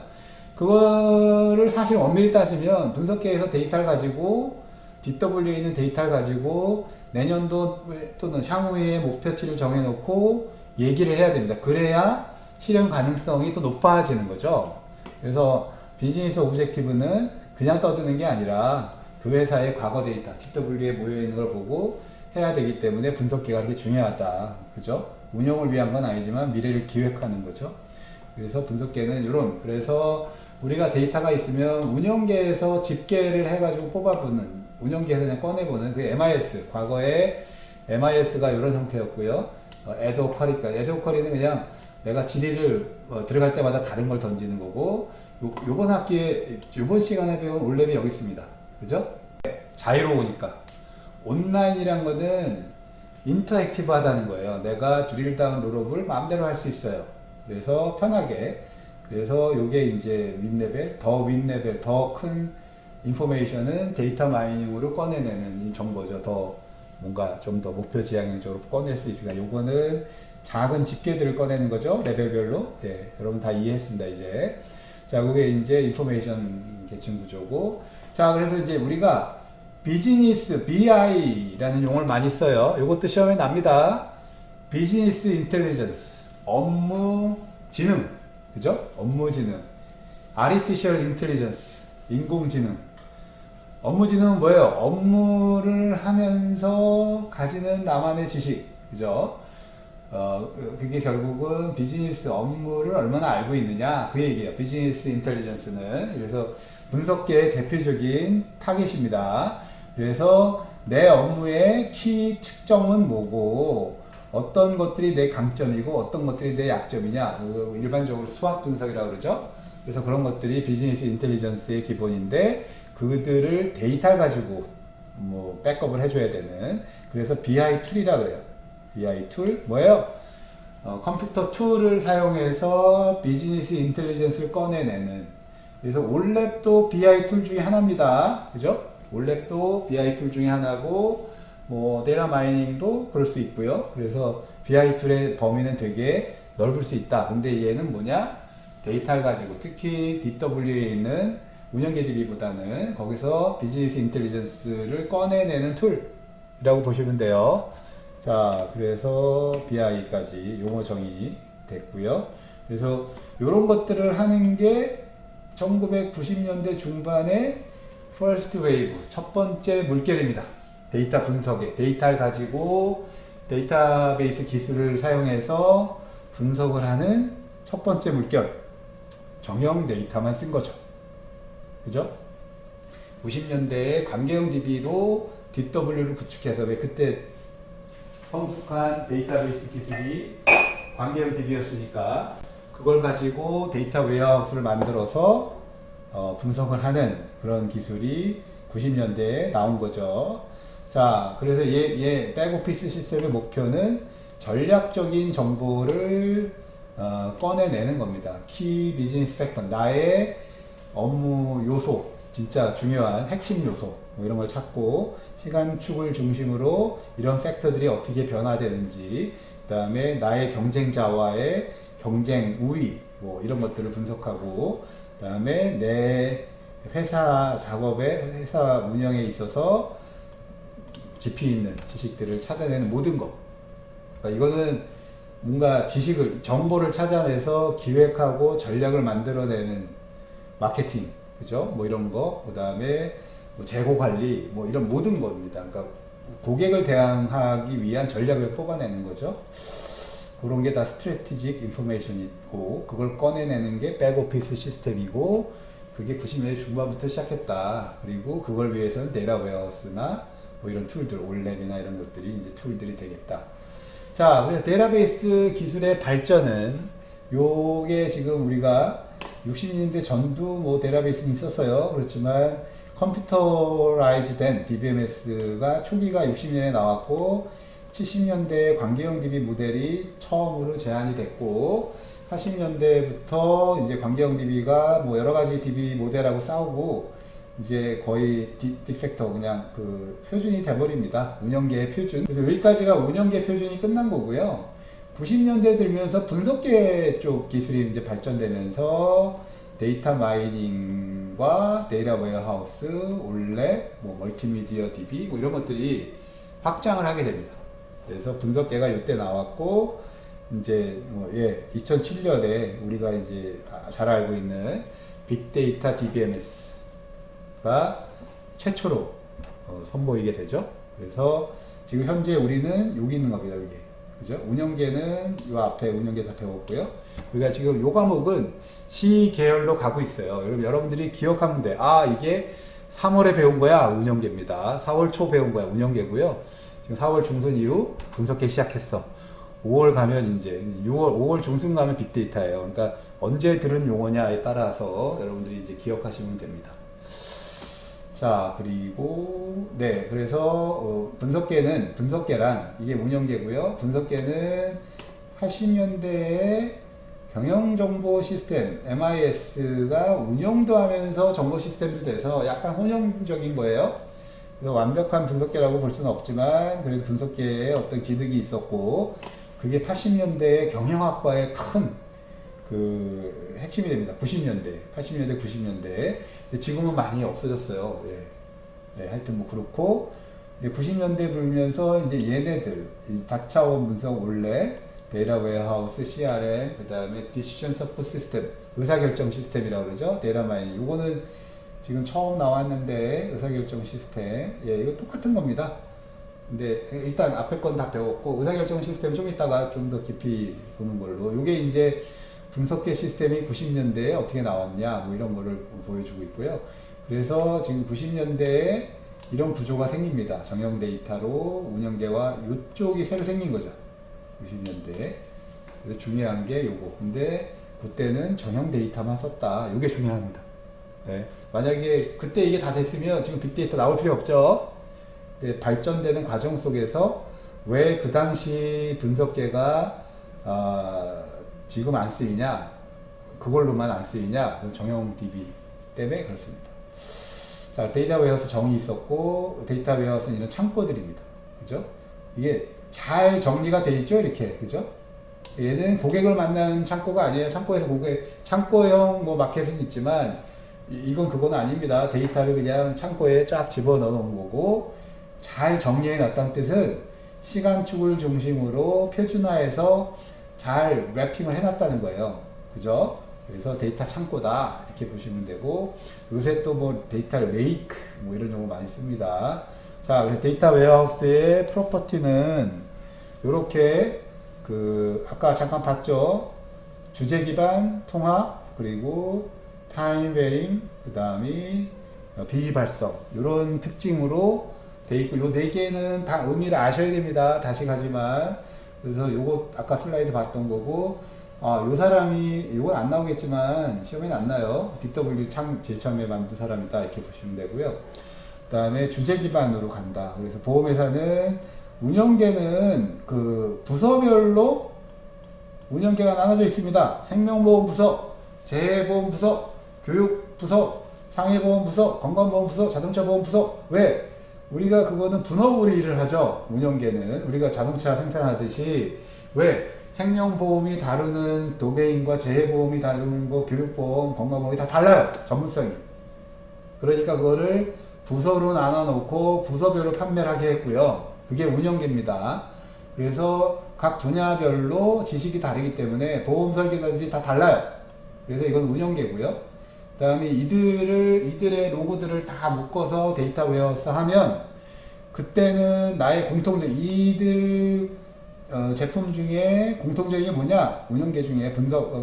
그거를 사실 엄밀히 따지면 분석계에서 데이터를 가지고 DW에 있는 데이터를 가지고 내년도 또는 향후의 목표치를 정해놓고 얘기를 해야 됩니다. 그래야 실현 가능성이 또 높아지는 거죠. 그래서 비즈니스 오브젝티브는 그냥 떠드는 게 아니라 그 회사의 과거 데이터, DW에 모여있는 걸 보고 해야 되기 때문에 분석계가 그렇게 중요하다. 그죠? 운영을 위한 건 아니지만 미래를 기획하는 거죠. 그래서 분석계는 그래서 우리가 데이터가 있으면 운영계에서 집계를 해가지고 뽑아보는, 운영계에서 그냥 꺼내보는 그 MIS, 과거에 MIS가 이런 형태였고요. 에드워커리까지. 에드워커리는 그냥 내가 질의를 들어갈 때마다 다른 걸 던지는 거고, 요번 시간에 배운 올랩이 여기 있습니다. 그죠? 자유로우니까. 온라인이란 거는 인터액티브 하다는 거예요. 내가 드릴다운 롤업을 마음대로 할 수 있어요. 그래서 편하게. 그래서 요게 이제 윗레벨, 더 큰 인포메이션은 데이터 마이닝으로 꺼내내는 정보죠. 더 뭔가 좀 더 목표 지향적으로 꺼낼 수 있으니까 요거는 작은 집계들을 꺼내는 거죠. 레벨별로. 네, 여러분 다 이해했습니다, 이제. 자, 그게 이제 인포메이션 계층 구조고. 자, 그래서 이제 우리가 비즈니스, BI라는 용어를 많이 써요. 요것도 시험에 납니다. 비즈니스 인텔리전스, 업무 지능. 그죠? 업무 지능. Artificial Intelligence, 인공지능. 업무 지능은 뭐예요? 업무를 하면서 가지는 나만의 지식. 그죠? 그게 결국은 비즈니스 업무를 얼마나 알고 있느냐. 그 얘기예요. 비즈니스 인텔리전스는. 그래서 분석계의 대표적인 타겟입니다. 그래서 내 업무의 키 측정은 뭐고, 어떤 것들이 내 강점이고 어떤 것들이 내 약점이냐. 일반적으로 수학 분석이라고 그러죠. 그래서 그런 것들이 비즈니스 인텔리전스의 기본인데 그들을 데이터를 가지고 백업을 해줘야 되는. 그래서 BI 툴이라고 그래요. BI 툴 뭐예요? 컴퓨터 툴을 사용해서 비즈니스 인텔리전스를 꺼내내는. 그래서 올랩도 BI 툴 중에 하나입니다. 그죠? 올랩도 BI 툴 중에 하나고 데이터 마이닝도 그럴 수 있고요. 그래서 BI 툴의 범위는 되게 넓을 수 있다. 근데 얘는 뭐냐? 데이터를 가지고 특히 DW에 있는 운영계 DB보다는 거기서 비즈니스 인텔리전스를 꺼내내는 툴이라고 보시면 돼요. 자, 그래서 BI까지 용어 정의 됐고요. 그래서 이런 것들을 하는 게 1990년대 중반에 퍼스트 웨이브, 첫 번째 물결입니다. 데이터 분석에, 데이터를 가지고 데이터베이스 기술을 사용해서 분석을 하는 첫 번째 물결. 정형 데이터만 쓴 거죠. 그죠? 90년대에 관계형 DB로 DW를 구축해서, 왜 그때 성숙한 데이터베이스 기술이 관계형 DB였으니까 그걸 가지고 데이터 웨어하우스를 만들어서 분석을 하는 그런 기술이 90년대에 나온 거죠. 자, 그래서 얘 백오피스 시스템의 목표는 전략적인 정보를 꺼내내는 겁니다. 키 비즈니스 팩터, 나의 업무 요소, 진짜 중요한 핵심 요소 이런 걸 찾고 시간축을 중심으로 이런 팩터들이 어떻게 변화되는지, 그 다음에 나의 경쟁자와의 경쟁 우위 이런 것들을 분석하고, 그 다음에 내 회사 작업에, 회사 운영에 있어서 깊이 있는 지식들을 찾아내는 모든 것. 그러니까 이거는 뭔가 지식을, 정보를 찾아내서 기획하고 전략을 만들어내는 마케팅, 그죠? 이런 거, 그 다음에 재고 관리, 이런 모든 겁니다. 그러니까 고객을 대항하기 위한 전략을 뽑아내는 거죠. 그런 게 다 스트래티직 인포메이션이 있고, 그걸 꺼내내는 게 백오피스 시스템이고, 그게 90년대 중반부터 시작했다. 그리고 그걸 위해서는 데이터 웨어하우스나 이런 툴들, 올랩이나 이런 것들이 이제 툴들이 되겠다. 자, 그래서 데이터베이스 기술의 발전은 요게 지금 우리가 60년대 전도 뭐 데이터베이스는 있었어요. 그렇지만 컴퓨터라이즈 된 DBMS가 초기가 60년에 나왔고 70년대에 관계형 DB 모델이 처음으로 제안이 됐고 80년대부터 이제 관계형 DB가 뭐 여러 가지 DB 모델하고 싸우고 이제 거의 디팩터 그냥 그 표준이 돼버립니다. 운영계의 표준. 그래서 여기까지가 운영계 표준이 끝난 거고요. 90년대 들면서 분석계 쪽 기술이 이제 발전되면서 데이터 마이닝과 데이터 웨어하우스, 올랩, 뭐 멀티미디어 DB 뭐 이런 것들이 확장을 하게 됩니다. 그래서 분석계가 이때 나왔고 이제 2007년에 우리가 이제 잘 알고 있는 빅데이터 DBMS가 최초로 선보이게 되죠. 그래서 지금 현재 우리는 여기 있는 겁니다. 여기. 그죠? 운영계는 요 앞에 운영계 다 배웠고요. 우리가 지금 요 과목은 C 계열로 가고 있어요. 여러분들이 기억하면 돼. 아, 이게 3월에 배운 거야. 운영계입니다. 4월 초 배운 거야. 운영계고요. 지금 4월 중순 이후 분석계 시작했어. 5월 가면 이제 5월 중순 가면 빅데이터예요. 그러니까 언제 들은 용어냐에 따라서 여러분들이 이제 기억하시면 됩니다. 자, 그리고 그래서 분석계란 이게 운영계고요. 분석계는 80년대에 경영정보 시스템 MIS가 운영도 하면서 정보 시스템도 돼서 약간 혼용적인 거예요. 그래서 완벽한 분석계라고 볼 수는 없지만 그래도 분석계에 어떤 기득이 있었고 그게 80년대에 경영학과의 큰 그 핵심이 됩니다. 80년대, 90년대. 지금은 많이 없어졌어요. 하여튼 뭐 그렇고 90년대 불면서 이제 얘네들 다차원 분석 올레, 데이터 웨어하우스, CRM, 그 다음에 디시전 서포트 시스템, 의사결정 시스템이라고 그러죠. 데이터 마이닝. 요거는 지금 처음 나왔는데 의사결정 시스템. 이거 똑같은 겁니다. 근데 일단 앞에 건 다 배웠고 의사결정 시스템 좀 이따가 좀 더 깊이 보는 걸로. 요게 이제 분석계 시스템이 90년대에 어떻게 나왔냐 뭐 이런 거를 보여주고 있고요. 그래서 지금 90년대에 이런 구조가 생깁니다. 정형 데이터로 운영계와 이쪽이 새로 생긴 거죠. 90년대에. 그래서 중요한 게 요거. 근데 그때는 정형 데이터만 썼다. 요게 중요합니다. 만약에 그때 이게 다 됐으면 지금 빅데이터 나올 필요 없죠. 근데 발전되는 과정 속에서 왜 그 당시 분석계가 지금 안 쓰이냐, 그걸로만 안 쓰이냐, 정형 DB 때문에 그렇습니다. 자, 데이터 웨어하우스 정의 있었고, 데이터 웨어하우스는 이런 창고들입니다. 그죠? 이게 잘 정리가 돼 있죠, 이렇게. 그죠? 얘는 고객을 만나는 창고가 아니에요. 창고에서 창고형 뭐 마켓은 있지만, 이건 그건 아닙니다. 데이터를 그냥 창고에 쫙 집어 넣어 놓은 거고, 잘 정리해 놨다는 뜻은 시간축을 중심으로 표준화해서 잘 랩핑을 해놨다는 거예요. 그죠? 그래서 데이터 창고다. 이렇게 보시면 되고, 요새 또 뭐 데이터 레이크, 뭐 이런 용어 많이 씁니다. 자, 그래서 데이터 웨어하우스의 프로퍼티는 요렇게 아까 잠깐 봤죠? 주제 기반 통합, 그리고 타임 베링, 그 다음이 비발성. 요런 특징으로 돼 있고, 요 네 개는 다 의미를 아셔야 됩니다. 다시 가지만. 그래서 요거 아까 슬라이드 봤던 거고, 요 사람이, 요건 안 나오겠지만, 시험에는 안 나요. DW 제일 처음에 만든 사람이다. 이렇게 보시면 되고요. 그 다음에 주제 기반으로 간다. 그래서 보험회사는, 운영계는 부서별로 운영계가 나눠져 있습니다. 생명보험부서, 재해보험부서, 교육부서, 상해보험부서, 건강보험부서, 자동차보험부서. 왜? 우리가 그거는 분업으로 일을 하죠. 운영계는. 우리가 자동차 생산하듯이. 왜? 생명보험이 다루는 도메인과 재해보험이 다루는 거, 교육보험, 건강보험이 다 달라요. 전문성이. 그러니까 그거를 부서로 나눠놓고 부서별로 판매를 하게 했고요. 그게 운영계입니다. 그래서 각 분야별로 지식이 다르기 때문에 보험 설계자들이 다 달라요. 그래서 이건 운영계고요. 그 다음에 이들의 로고들을 다 묶어서 데이터 웨어하우스 하면 그때는 나의 이들 제품 중에 공통적인 게 뭐냐? 운영계 중에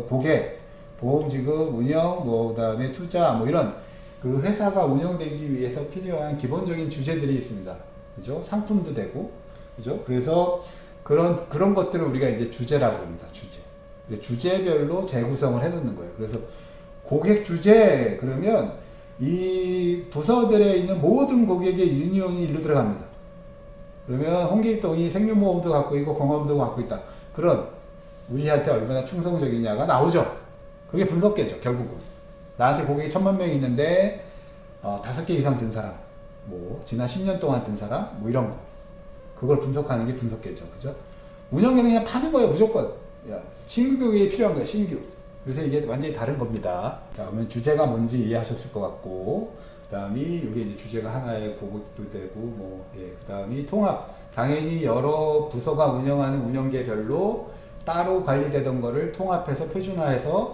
고객, 보험 지급, 운영, 그 다음에 투자, 뭐 이런 그 회사가 운영되기 위해서 필요한 기본적인 주제들이 있습니다. 그죠? 상품도 되고, 그죠? 그래서 그런 것들을 우리가 이제 주제라고 합니다. 주제별로 재구성을 해놓는 거예요. 그래서 고객 주제 그러면 이 부서들에 있는 모든 고객의 유니온이 일로 들어갑니다. 그러면 홍길동이 생명보험도 갖고 있고 공업도 갖고 있다. 그런 우리한테 얼마나 충성적이냐가 나오죠. 그게 분석계죠. 결국은 나한테 고객이 10,000명 있는데 5개 이상 든 사람, 뭐 지난 10년 동안 든 사람, 뭐 이런 거 그걸 분석하는 게 분석계죠. 그죠? 운영계는 그냥 파는 거예요. 무조건. 야, 신규 교육이 필요한 거예요. 신규. 그래서 이게 완전히 다른 겁니다. 자, 그러면 주제가 뭔지 이해하셨을 것 같고, 그 다음이 이게 이제 주제가 하나의 고객도 되고, 뭐, 예, 그 다음이 통합. 당연히 여러 부서가 운영하는 운영계별로 따로 관리되던 거를 통합해서 표준화해서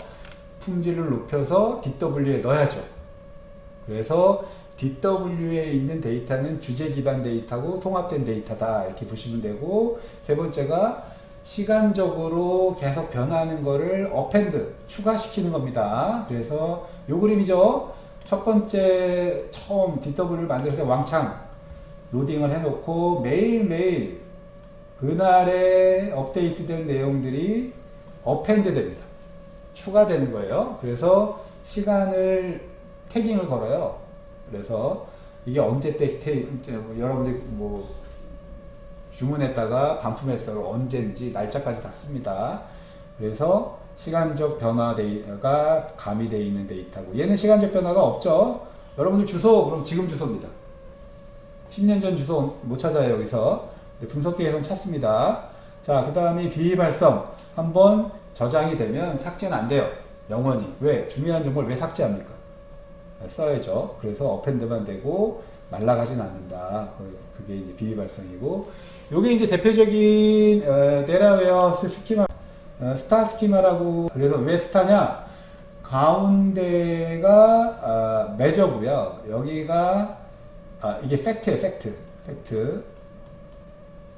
품질을 높여서 DW에 넣어야죠. 그래서 DW에 있는 데이터는 주제 기반 데이터고 통합된 데이터다. 이렇게 보시면 되고, 세 번째가 시간적으로 계속 변하는 거를 어펜드, 추가시키는 겁니다. 그래서 요 그림이죠. 첫 번째 처음 DW를 만들어서 왕창 로딩을 해놓고 매일매일 그날에 업데이트된 내용들이 어펜드 됩니다. 추가되는 거예요. 그래서 시간을 태깅을 걸어요. 그래서 이게 언제 때 여러분들이 뭐 주문했다가 반품했어요. 언젠지 날짜까지 다 씁니다. 그래서 시간적 변화 데이터가 가미되어 있는 데이터고, 얘는 시간적 변화가 없죠. 여러분들 주소 그럼 지금 주소입니다. 10년 전 주소 못 찾아요. 여기서 분석기에서는 찾습니다. 자, 그 다음에 비발성 한번 저장이 되면 삭제는 안 돼요. 영원히. 왜? 중요한 정보를 왜 삭제합니까? 써야죠. 그래서 어펜드만 되고 날아가진 않는다. 그게 이제 비발성이고, 요게 이제 대표적인 데이터 웨어하우스 스키마, 스타 스키마라고. 그래서 왜 스타냐? 가운데가 매저고요. 여기가 이게 팩트예요.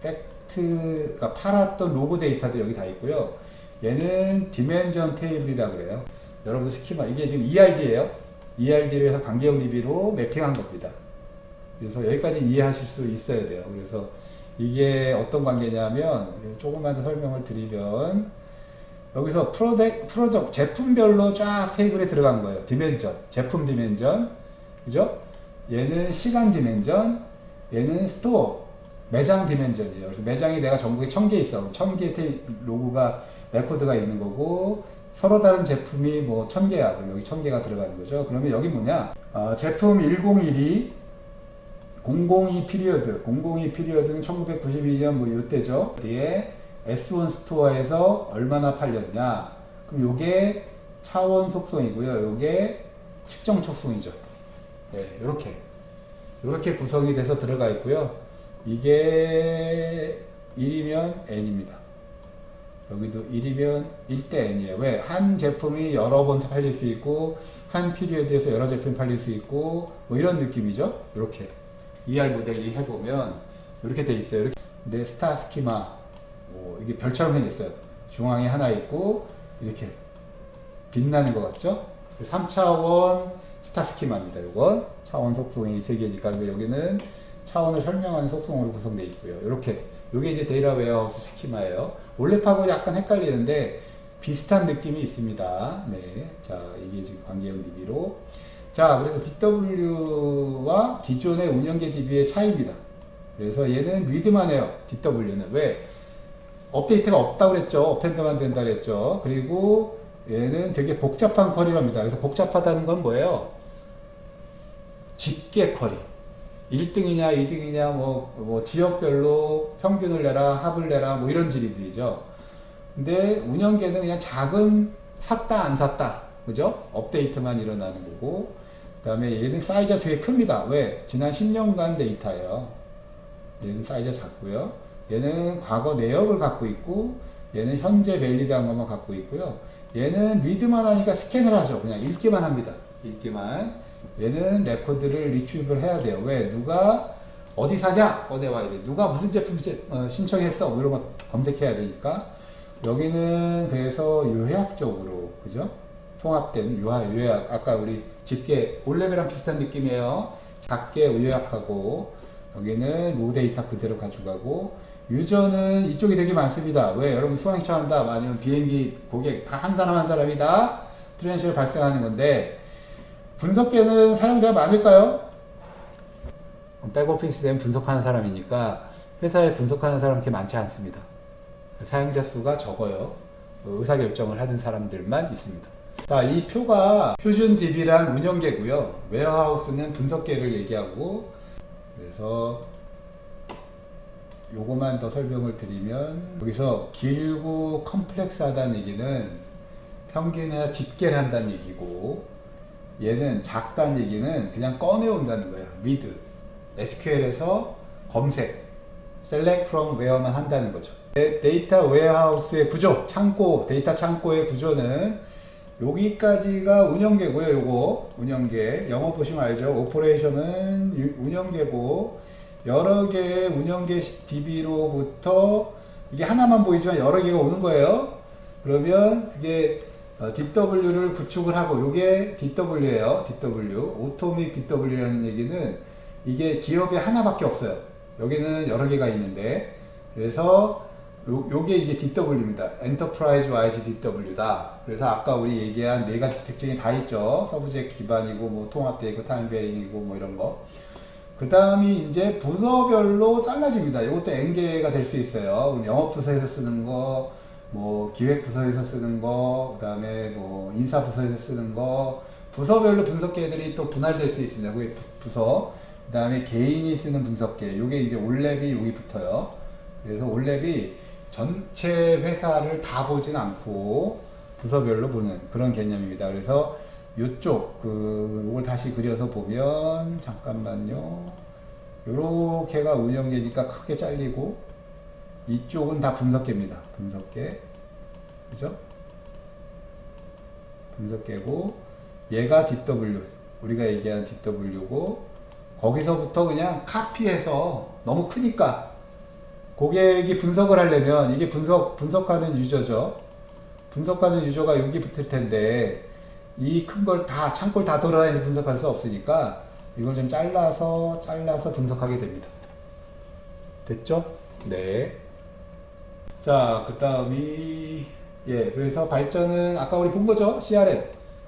팩트가 팔았던 로그 데이터들 여기 다 있고요. 얘는 디멘전 테이블이라고 그래요. 여러분들 스키마 이게 지금 ERD예요. ERD를 해서 관계형 DB로 매핑한 겁니다. 그래서 여기까지 이해하실 수 있어야 돼요. 그래서 이게 어떤 관계냐면 조금만 더 설명을 드리면, 여기서 프로젝트 제품별로 쫙 테이블에 들어간 거예요. 디멘전, 제품 디멘전, 그죠? 얘는 시간 디멘전, 얘는 스토어, 매장 디멘전이에요. 그래서 매장이 내가 전국에 1000개 있어. 1000개의 로그가, 레코드가 있는 거고, 서로 다른 제품이 뭐 1000개야. 그럼 여기 1000개가 들어가는 거죠. 그러면 여기 뭐냐? 제품 1012, 002 피리어드, 002 피리어드는 1992년 뭐 이때죠. 뒤에 S1 스토어에서 얼마나 팔렸냐. 그럼 요게 차원 속성이고요. 요게 측정 속성이죠. 네, 요렇게 구성이 돼서 들어가 있고요. 이게 1이면 N입니다. 여기도 1이면 1대 N이에요. 왜? 한 제품이 여러 번 팔릴 수 있고, 한 피리어드에서 여러 제품이 팔릴 수 있고, 뭐 이런 느낌이죠. 요렇게. ER 모델링 해보면 이렇게 돼 있어요. 이렇게. 근데 스타 스키마, 이게 별처럼 생겼어요. 중앙에 하나 있고 이렇게 빛나는 것 같죠? 3차원 스타 스키마입니다. 이건 차원 속성이 3개니까 여기는 차원을 설명하는 속성으로 구성되어 있고요. 이렇게 이게 이제 데이터 웨어하우스 스키마예요. 올랩하고 약간 헷갈리는데 비슷한 느낌이 있습니다. 네, 자 이게 지금 관계형 DB로. 자, 그래서 DW와 기존의 운영계 DB의 차이입니다. 그래서 얘는 리드만 해요. DW는. 왜? 업데이트가 없다고 그랬죠. 어펜드만 된다 그랬죠. 그리고 얘는 되게 복잡한 쿼리랍니다. 그래서 복잡하다는 건 뭐예요? 집계 쿼리. 1등이냐, 2등이냐, 뭐 지역별로 평균을 내라, 합을 내라, 뭐 이런 질의들이죠. 근데 운영계는 그냥 작은 샀다, 안 샀다. 그죠? 업데이트만 일어나는 거고. 그 다음에 얘는 사이즈가 되게 큽니다. 왜? 지난 10년간 데이터예요. 얘는 사이즈가 작고요. 얘는 과거 내역을 갖고 있고, 얘는 현재 밸리드한 것만 갖고 있고요. 얘는 리드만 하니까 스캔을 하죠. 그냥 읽기만 합니다. 읽기만. 얘는 레코드를 리트리브를 해야 돼요. 왜? 누가 어디 사냐? 꺼내와야 돼. 누가 무슨 제품 신청했어? 뭐 이런 거 검색해야 되니까. 여기는 그래서 요약적으로, 그죠? 통합된 요약. 아까 우리 집계 올레벨랑 비슷한 느낌이에요. 작게 요약하고, 여기는 로 데이터 그대로 가져가고, 유저는 이쪽이 되게 많습니다. 왜? 여러분 수강차 한다, 아니면 비행기 고객 다 한 사람 한 사람이다. 트랜시션이 발생하는 건데, 분석계는 사용자가 많을까요? 백오피스 되면 분석하는 사람이니까 회사에 분석하는 사람 그렇게 많지 않습니다. 사용자 수가 적어요. 의사결정을 하는 사람들만 있습니다. 자, 이 표가 표준 DB란 운영계고요. 웨어하우스는 분석계를 얘기하고, 그래서 요거만 더 설명을 드리면, 여기서 길고 컴플렉스하다는 얘기는 평균이나 집계를 한다는 얘기고, 얘는 작다는 얘기는 그냥 꺼내온다는 거예요. read. SQL에서 검색, select from where만 한다는 거죠. 데이터 웨어하우스의 구조, 창고, 데이터 창고의 구조는 여기까지가 운영계고요. 요거 운영계. 영어 보시면 알죠. 오퍼레이션은 운영계고, 여러 개의 운영계 DB로부터 이게 하나만 보이지만 여러 개가 오는 거예요. 그러면 그게 DW를 구축을 하고, 요게 DW예요. DW. 오토믹 DW라는 얘기는 이게 기업에 하나밖에 없어요. 여기는 여러 개가 있는데, 그래서 요게 이제 DW입니다. 엔터프라이즈 와이즈 DW다. 그래서 아까 우리 얘기한 네 가지 특징이 다 있죠. 서브젝트 기반이고, 뭐 통합되어 있고, 타임베링이고, 뭐 이런 거. 그 다음이 이제 부서별로 잘라집니다. 이것도 N개가 될 수 있어요. 그럼 영업부서에서 쓰는 거, 뭐 기획부서에서 쓰는 거, 그 다음에 뭐 인사부서에서 쓰는 거, 부서별로 분석계들이 또 분할될 수 있습니다. 그게 부서. 그 다음에 개인이 쓰는 분석계. 요게 이제 올랩이 여기 붙어요. 그래서 올랩이 전체 회사를 다 보진 않고 부서별로 보는 그런 개념입니다. 그래서 요쪽 요걸 다시 그려서 보면, 잠깐만요. 요렇게가 운영계니까 크게 잘리고, 이쪽은 다 분석계입니다. 분석계. 그죠? 분석계고, 얘가 DW. 우리가 얘기한 DW고, 거기서부터 그냥 카피해서 너무 크니까 고객이 분석을 하려면, 이게 분석하는 유저죠. 분석하는 유저가 여기 붙을 텐데, 이 큰 걸 다, 창고를 다 돌아다니면서 분석할 수 없으니까 이걸 좀 잘라서 분석하게 됩니다. 됐죠? 네. 자, 그 다음이, 예, 그래서 발전은 아까 우리 본 거죠? CRM.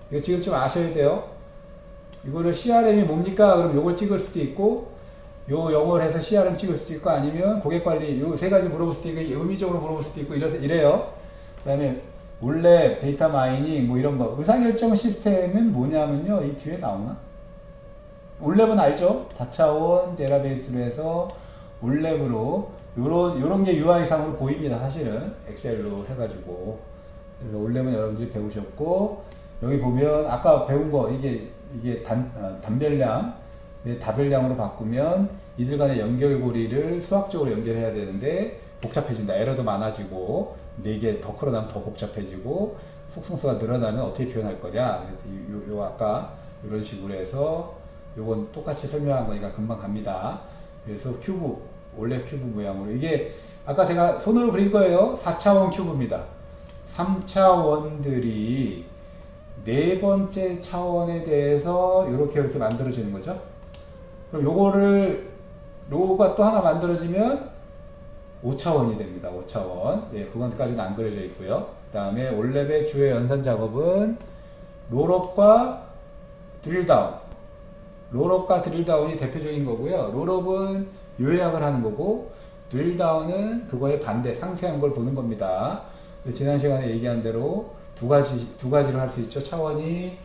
이거 지금 좀 아셔야 돼요. 이거를 CRM이 뭡니까? 그럼 요걸 찍을 수도 있고, 요 영어를 해서 CRM 찍을 수도 있고, 아니면 고객관리, 요 세 가지 물어볼 수도 있고, 의미적으로 물어볼 수도 있고, 이래요. 그 다음에 올랩, 데이터 마이닝, 뭐 이런 거. 의사결정 시스템은 뭐냐면요. 이 뒤에 나오나? 올랩은 알죠? 다차원 데이터베이스로 해서 올랩으로, 요런 게 UI상으로 보입니다. 사실은. 엑셀로 해가지고. 그래서 올랩은 여러분들이 배우셨고, 여기 보면 아까 배운 거, 이게 단별량, 다별량으로 바꾸면 이들 간의 연결고리를 수학적으로 연결해야 되는데 복잡해진다. 에러도 많아지고, 4개 더 크로 나면 더 복잡해지고, 속성수가 늘어나면 어떻게 표현할 거냐. 그래서 요 아까 이런 식으로 해서, 요건 똑같이 설명한 거니까 금방 갑니다. 그래서 큐브, 올랩 큐브 모양으로. 이게 아까 제가 손으로 그린 거예요. 4차원 큐브입니다. 3차원들이 네 번째 차원에 대해서 이렇게 만들어지는 거죠. 그럼 요거를, 로고가 또 하나 만들어지면 5차원이 됩니다. 5차원. 네, 그건까지는 안 그려져 있고요. 그 다음에 올랩의 주요 연산 작업은 롤업과 드릴다운. 롤업과 드릴다운이 대표적인 거고요. 롤업은 요약을 하는 거고, 드릴다운은 그거의 반대, 상세한 걸 보는 겁니다. 지난 시간에 얘기한 대로 두 가지로 할 수 있죠. 차원이,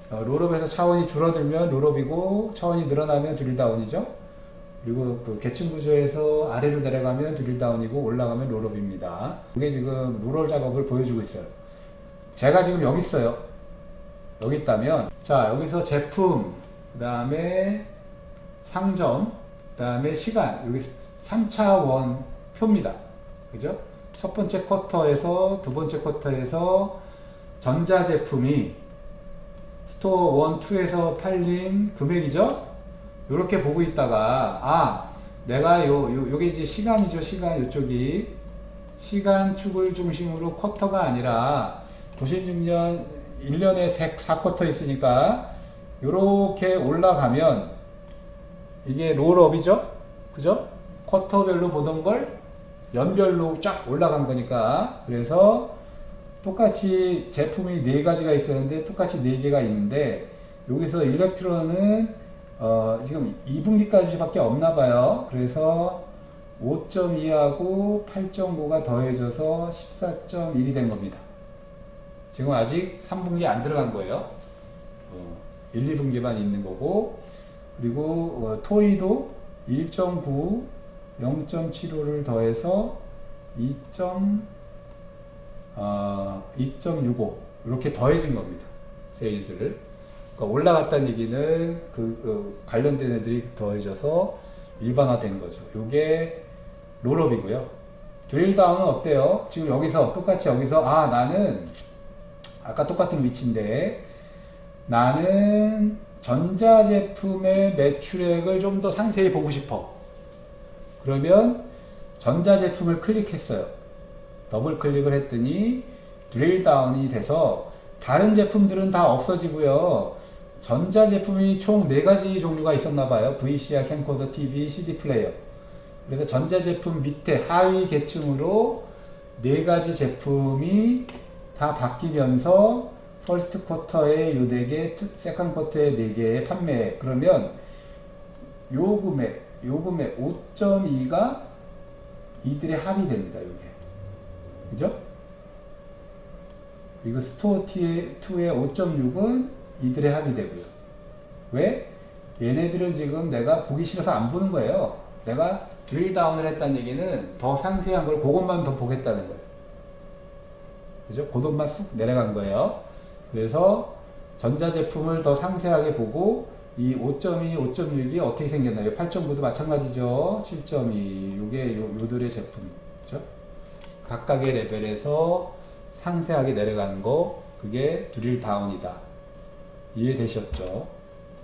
롤업에서 차원이 줄어들면 롤업이고, 차원이 늘어나면 드릴다운이죠. 그리고 그 계층 구조에서 아래로 내려가면 드릴다운이고, 올라가면 롤업입니다. 이게 지금 롤업 작업을 보여주고 있어요. 제가 지금 여기 있어요. 여기 있다면, 자, 여기서 제품, 그 다음에 상점, 그 다음에 시간, 여기 3차원 표입니다. 그죠? 첫 번째 쿼터에서 두 번째 쿼터에서 전자제품이 스토어 1, 2에서 팔린 금액이죠? 요렇게 보고 있다가, 내가 요게 이제 시간이죠. 시간, 요쪽이. 시간 축을 중심으로 쿼터가 아니라 96년 1년에 4쿼터 있으니까 요렇게 올라가면 이게 롤업이죠. 그죠? 쿼터별로 보던 걸 연별로 쫙 올라간 거니까. 그래서 똑같이 제품이 네 가지가 있었는데 똑같이 네 개가 있는데 여기서 일렉트론은 지금 2분기까지밖에 없나 봐요. 그래서 5.2하고 8.9가 더해져서 14.1이 된 겁니다. 지금 아직 3분기 안 들어간 거예요. 1, 2분기만 있는 거고, 그리고 토이도 1.9, 0.75를 더해서 2.65 이렇게 더해진 겁니다. 세일즈를. 그러니까 올라갔다는 얘기는 관련된 애들이 더해져서 일반화된 거죠. 요게 롤업이고요. 드릴다운은 어때요? 지금 여기서 똑같이 여기서 나는 아까 똑같은 위치인데 나는 전자제품의 매출액을 좀 더 상세히 보고 싶어. 그러면 전자제품을 클릭했어요. 더블 클릭을 했더니 드릴다운이 돼서 다른 제품들은 다 없어지고요. 전자제품이 총 4가지 종류가 있었나 봐요. VCR, 캠코더, TV, CD 플레이어. 그래서 전자제품 밑에 하위 계층으로 4가지 제품이 다 바뀌면서 퍼스트 쿼터에 요 4개, 세컨 쿼터에 4개의 판매. 그러면 요 금액 5.2가 이들의 합이 됩니다. 요게. 그죠? 그리고 스토어 2의 5.6은 이들의 합이 되고요. 왜? 얘네들은 지금 내가 보기 싫어서 안 보는 거예요. 내가 드릴 다운을 했다는 얘기는 더 상세한 걸 그것만 더 보겠다는 거예요. 그죠? 그것만 쑥 내려간 거예요. 그래서 전자제품을 더 상세하게 보고 이 5.2, 5.6이 어떻게 생겼나요? 8.9도 마찬가지죠. 7.2 요게 요들의 제품이죠. 각각의 레벨에서 상세하게 내려가는 거 그게 드릴 다운이다. 이해되셨죠?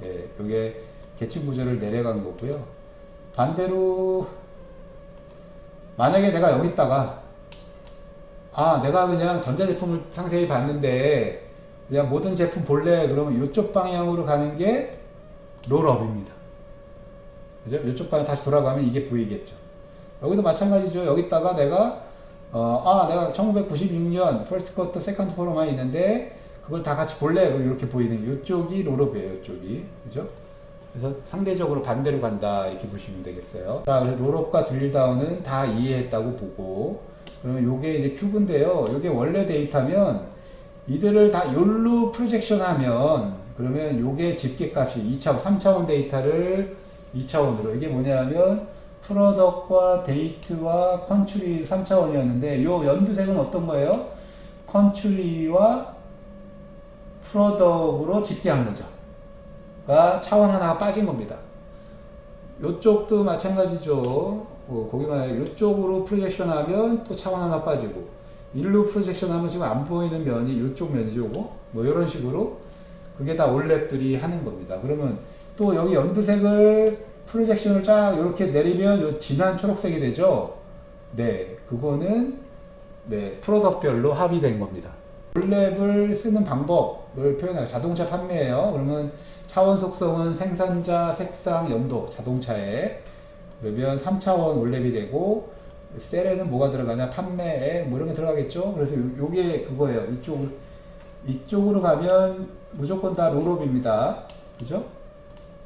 네, 요게 계층 구조를 내려간 거고요. 반대로 만약에 내가 여기다가 내가 그냥 전자제품을 상세히 봤는데 그냥 모든 제품 볼래 그러면 이쪽 방향으로 가는 게 롤업입니다. 그죠? 이쪽 방향 다시 돌아가면 이게 보이겠죠. 여기도 마찬가지죠. 여기다가 내가 내가 1996년 퍼스트 쿼터 세컨드 쿼터만 있는데 그걸 다 같이 볼래 그럼 이렇게 보이는 이쪽이 롤업이에요. 이쪽이. 그죠? 그래서 상대적으로 반대로 간다 이렇게 보시면 되겠어요. 자, 그래서 롤업과 드릴다운은 다 이해했다고 보고 그러면 요게 이제 큐브인데요. 요게 원래 데이터면 이들을 다 욜로 프로젝션 하면 그러면 요게 집계값이 2차원, 3차원 데이터를 2차원으로 이게 뭐냐면 프로덕과 데이트와 컨츄리 3차원이었는데 요 연두색은 어떤 거예요? 컨츄리와 프로덕으로 집계한 거죠. 가 차원 하나가 빠진 겁니다. 요쪽도 마찬가지죠. 거기만 요쪽으로 프로젝션 하면 또 차원 하나 빠지고 일로 프로젝션 하면 지금 안 보이는 면이 요쪽 면이죠. 뭐 이런 식으로 그게 다 올랩들이 하는 겁니다. 그러면 또 여기 연두색을 프로젝션을 쫙 이렇게 내리면 요 진한 초록색이 되죠. 네, 그거는 프로덕별로 합의된 겁니다. 올랩을 쓰는 방법을 표현해요. 자동차 판매예요. 그러면 차원 속성은 생산자, 색상, 연도, 자동차에 그러면 3차원 올랩이 되고 셀에는 뭐가 들어가냐? 판매에 뭐 이런 게 들어가겠죠. 그래서 요게 그거예요. 이쪽으로 가면 무조건 다 롤업입니다. 그죠?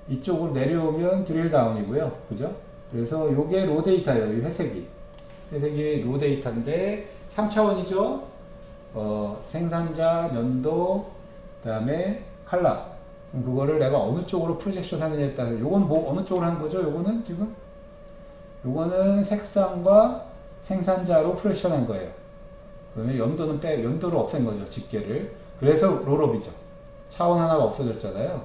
이쪽으로 내려오면 드릴 다운이고요. 그죠? 그래서 요게 로 데이터예요. 이 회색이 로 데이터인데 3차원이죠. 생산자, 연도, 그 다음에 컬러. 그거를 내가 어느 쪽으로 프로젝션 하느냐에 따라 요건 뭐 어느 쪽으로 한 거죠? 요거는 색상과 생산자로 프로젝션 한 거예요. 그러면 연도를 없앤 거죠. 집계를. 그래서 롤업이죠. 차원 하나가 없어졌잖아요.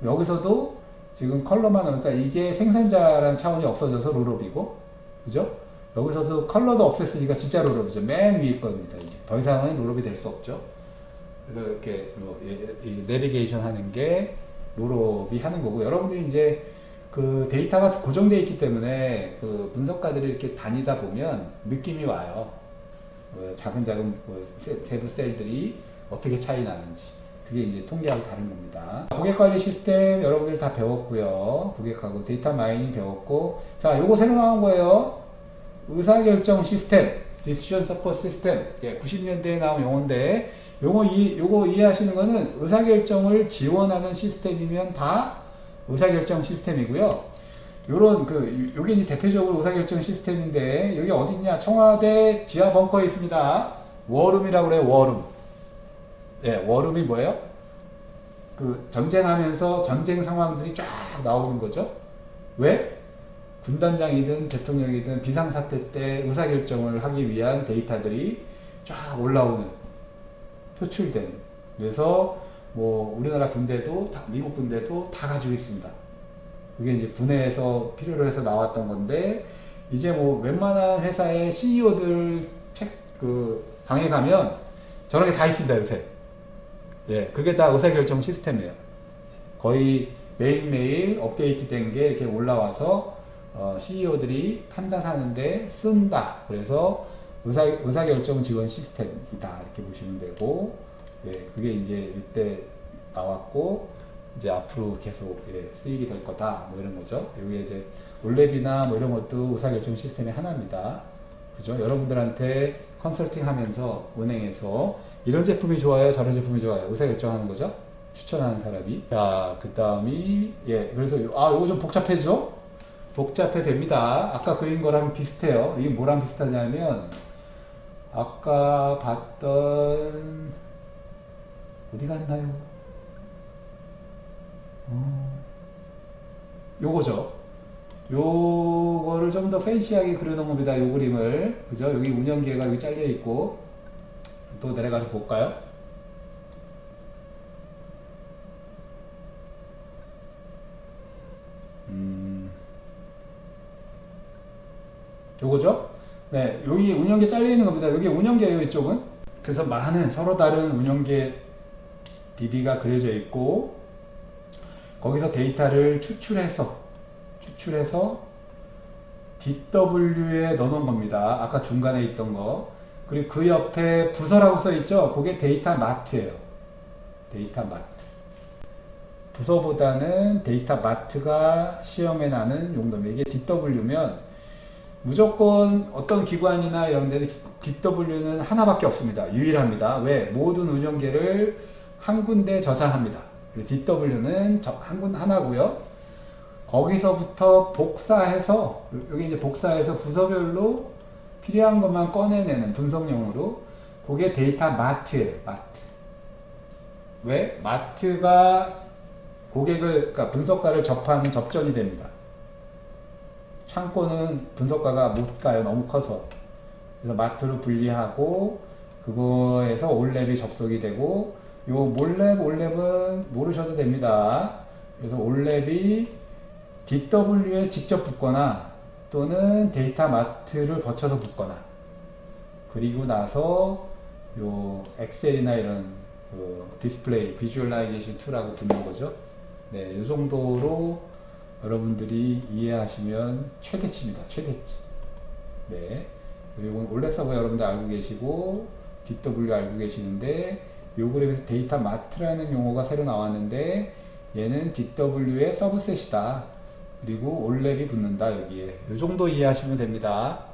여기서도 지금 컬러만 그러니까 이게 생산자라는 차원이 없어져서 롤업이고, 그죠? 여기서도 컬러도 없앴으니까 진짜 롤업이죠. 맨 위에 겁니다. 이게 더 이상은 롤업이 될 수 없죠. 그래서 이렇게 내비게이션 하는 게 롤업이 하는 거고, 여러분들이 이제 그 데이터가 고정되어 있기 때문에 그 분석가들이 이렇게 다니다 보면 느낌이 와요. 작은 세부 셀들이 어떻게 차이 나는지. 그게 이제 통계하고 다른 겁니다. 고객관리 시스템 여러분들 다 배웠고요. 고객하고 데이터 마이닝 배웠고, 자, 요거 새로 나온 거예요. 의사결정 시스템. Decision Support System. 예, 90년대에 나온 용어인데, 요거 이해하시는 거는 의사결정을 지원하는 시스템이면 다 의사결정 시스템이고요. 요게 이제 대표적으로 의사결정 시스템인데, 여기 어딨냐? 청와대 지하 벙커에 있습니다. 워룸이라고 그래요, 워룸. 예, 워룸이 뭐예요? 전쟁하면서 전쟁 상황들이 쫙 나오는 거죠. 왜? 군단장이든 대통령이든 비상사태 때 의사결정을 하기 위한 데이터들이 쫙 올라오는, 표출되는. 그래서 뭐 우리나라 군대도 미국 군대도 다 가지고 있습니다. 그게 이제 군에서 필요로 해서 나왔던 건데, 이제 뭐 웬만한 회사의 CEO들 방에 가면 저런 게 다 있습니다, 요새. 예, 그게 다 의사결정 시스템이에요. 거의 매일매일 업데이트 된 게 이렇게 올라와서 CEO들이 판단하는데 쓴다. 그래서 의사결정 지원 시스템이다. 이렇게 보시면 되고, 예, 그게 이제 이때 나왔고, 이제 앞으로 계속 쓰이게 될 거다. 뭐 이런 거죠. 이게 이제 올랩이나 뭐 이런 것도 의사결정 시스템의 하나입니다. 그죠? 여러분들한테 컨설팅 하면서 은행에서 이런 제품이 좋아요, 저런 제품이 좋아요. 의사결정하는 거죠. 추천하는 사람이. 자, 그 다음이, 예, 그래서, 요거 좀 복잡해지죠? 복잡해 봅니다. 아까 그린 거랑 비슷해요. 이게 뭐랑 비슷하냐면, 아까 봤던, 어디 갔나요? 요거죠. 요거를 좀 더 팬시하게 그려놓은 겁니다. 요 그림을. 그죠? 여기 운영계가 여기 잘려있고, 또 내려가서 볼까요? 요거죠? 네, 여기 운영계 잘려있는 겁니다. 여기 운영계예요, 이쪽은. 그래서 많은 서로 다른 운영계 DB가 그려져 있고, 거기서 데이터를 추출해서 DW에 넣어놓은 겁니다. 아까 중간에 있던 거. 그리고 그 옆에 부서라고 써있죠? 그게 데이터 마트예요. 데이터 마트. 부서보다는 데이터 마트가 시험에 나는 용도입니다. 이게 DW면 무조건 어떤 기관이나 이런 데는 DW는 하나밖에 없습니다. 유일합니다. 왜? 모든 운영계를 한 군데 저장합니다. DW는 하나고요. 거기서부터 복사해서, 여기 이제 복사해서 부서별로 필요한 것만 꺼내내는 분석용으로, 그게 데이터 마트예요. 마트. 왜? 마트가 그러니까 분석가를 접하는 접전이 됩니다. 창고는 분석가가 못 가요. 너무 커서. 그래서 마트로 분리하고, 그거에서 올랩이 접속이 되고, 요 올랩은 모르셔도 됩니다. 그래서 올랩이 DW에 직접 붙거나 또는 데이터 마트를 거쳐서 붙거나, 그리고 나서 요 엑셀이나 이런 디스플레이 비주얼라이제이션 툴하고 붙는 거죠. 네, 요 정도로 여러분들이 이해하시면 최대치입니다. 최대치. 네. 그리고 올랩 서버 여러분들 알고 계시고 DW 알고 계시는데, 요 그래프에서 데이터 마트라는 용어가 새로 나왔는데, 얘는 DW의 서브셋이다. 그리고 올랩이 붙는다, 여기에. 요 정도 이해하시면 됩니다.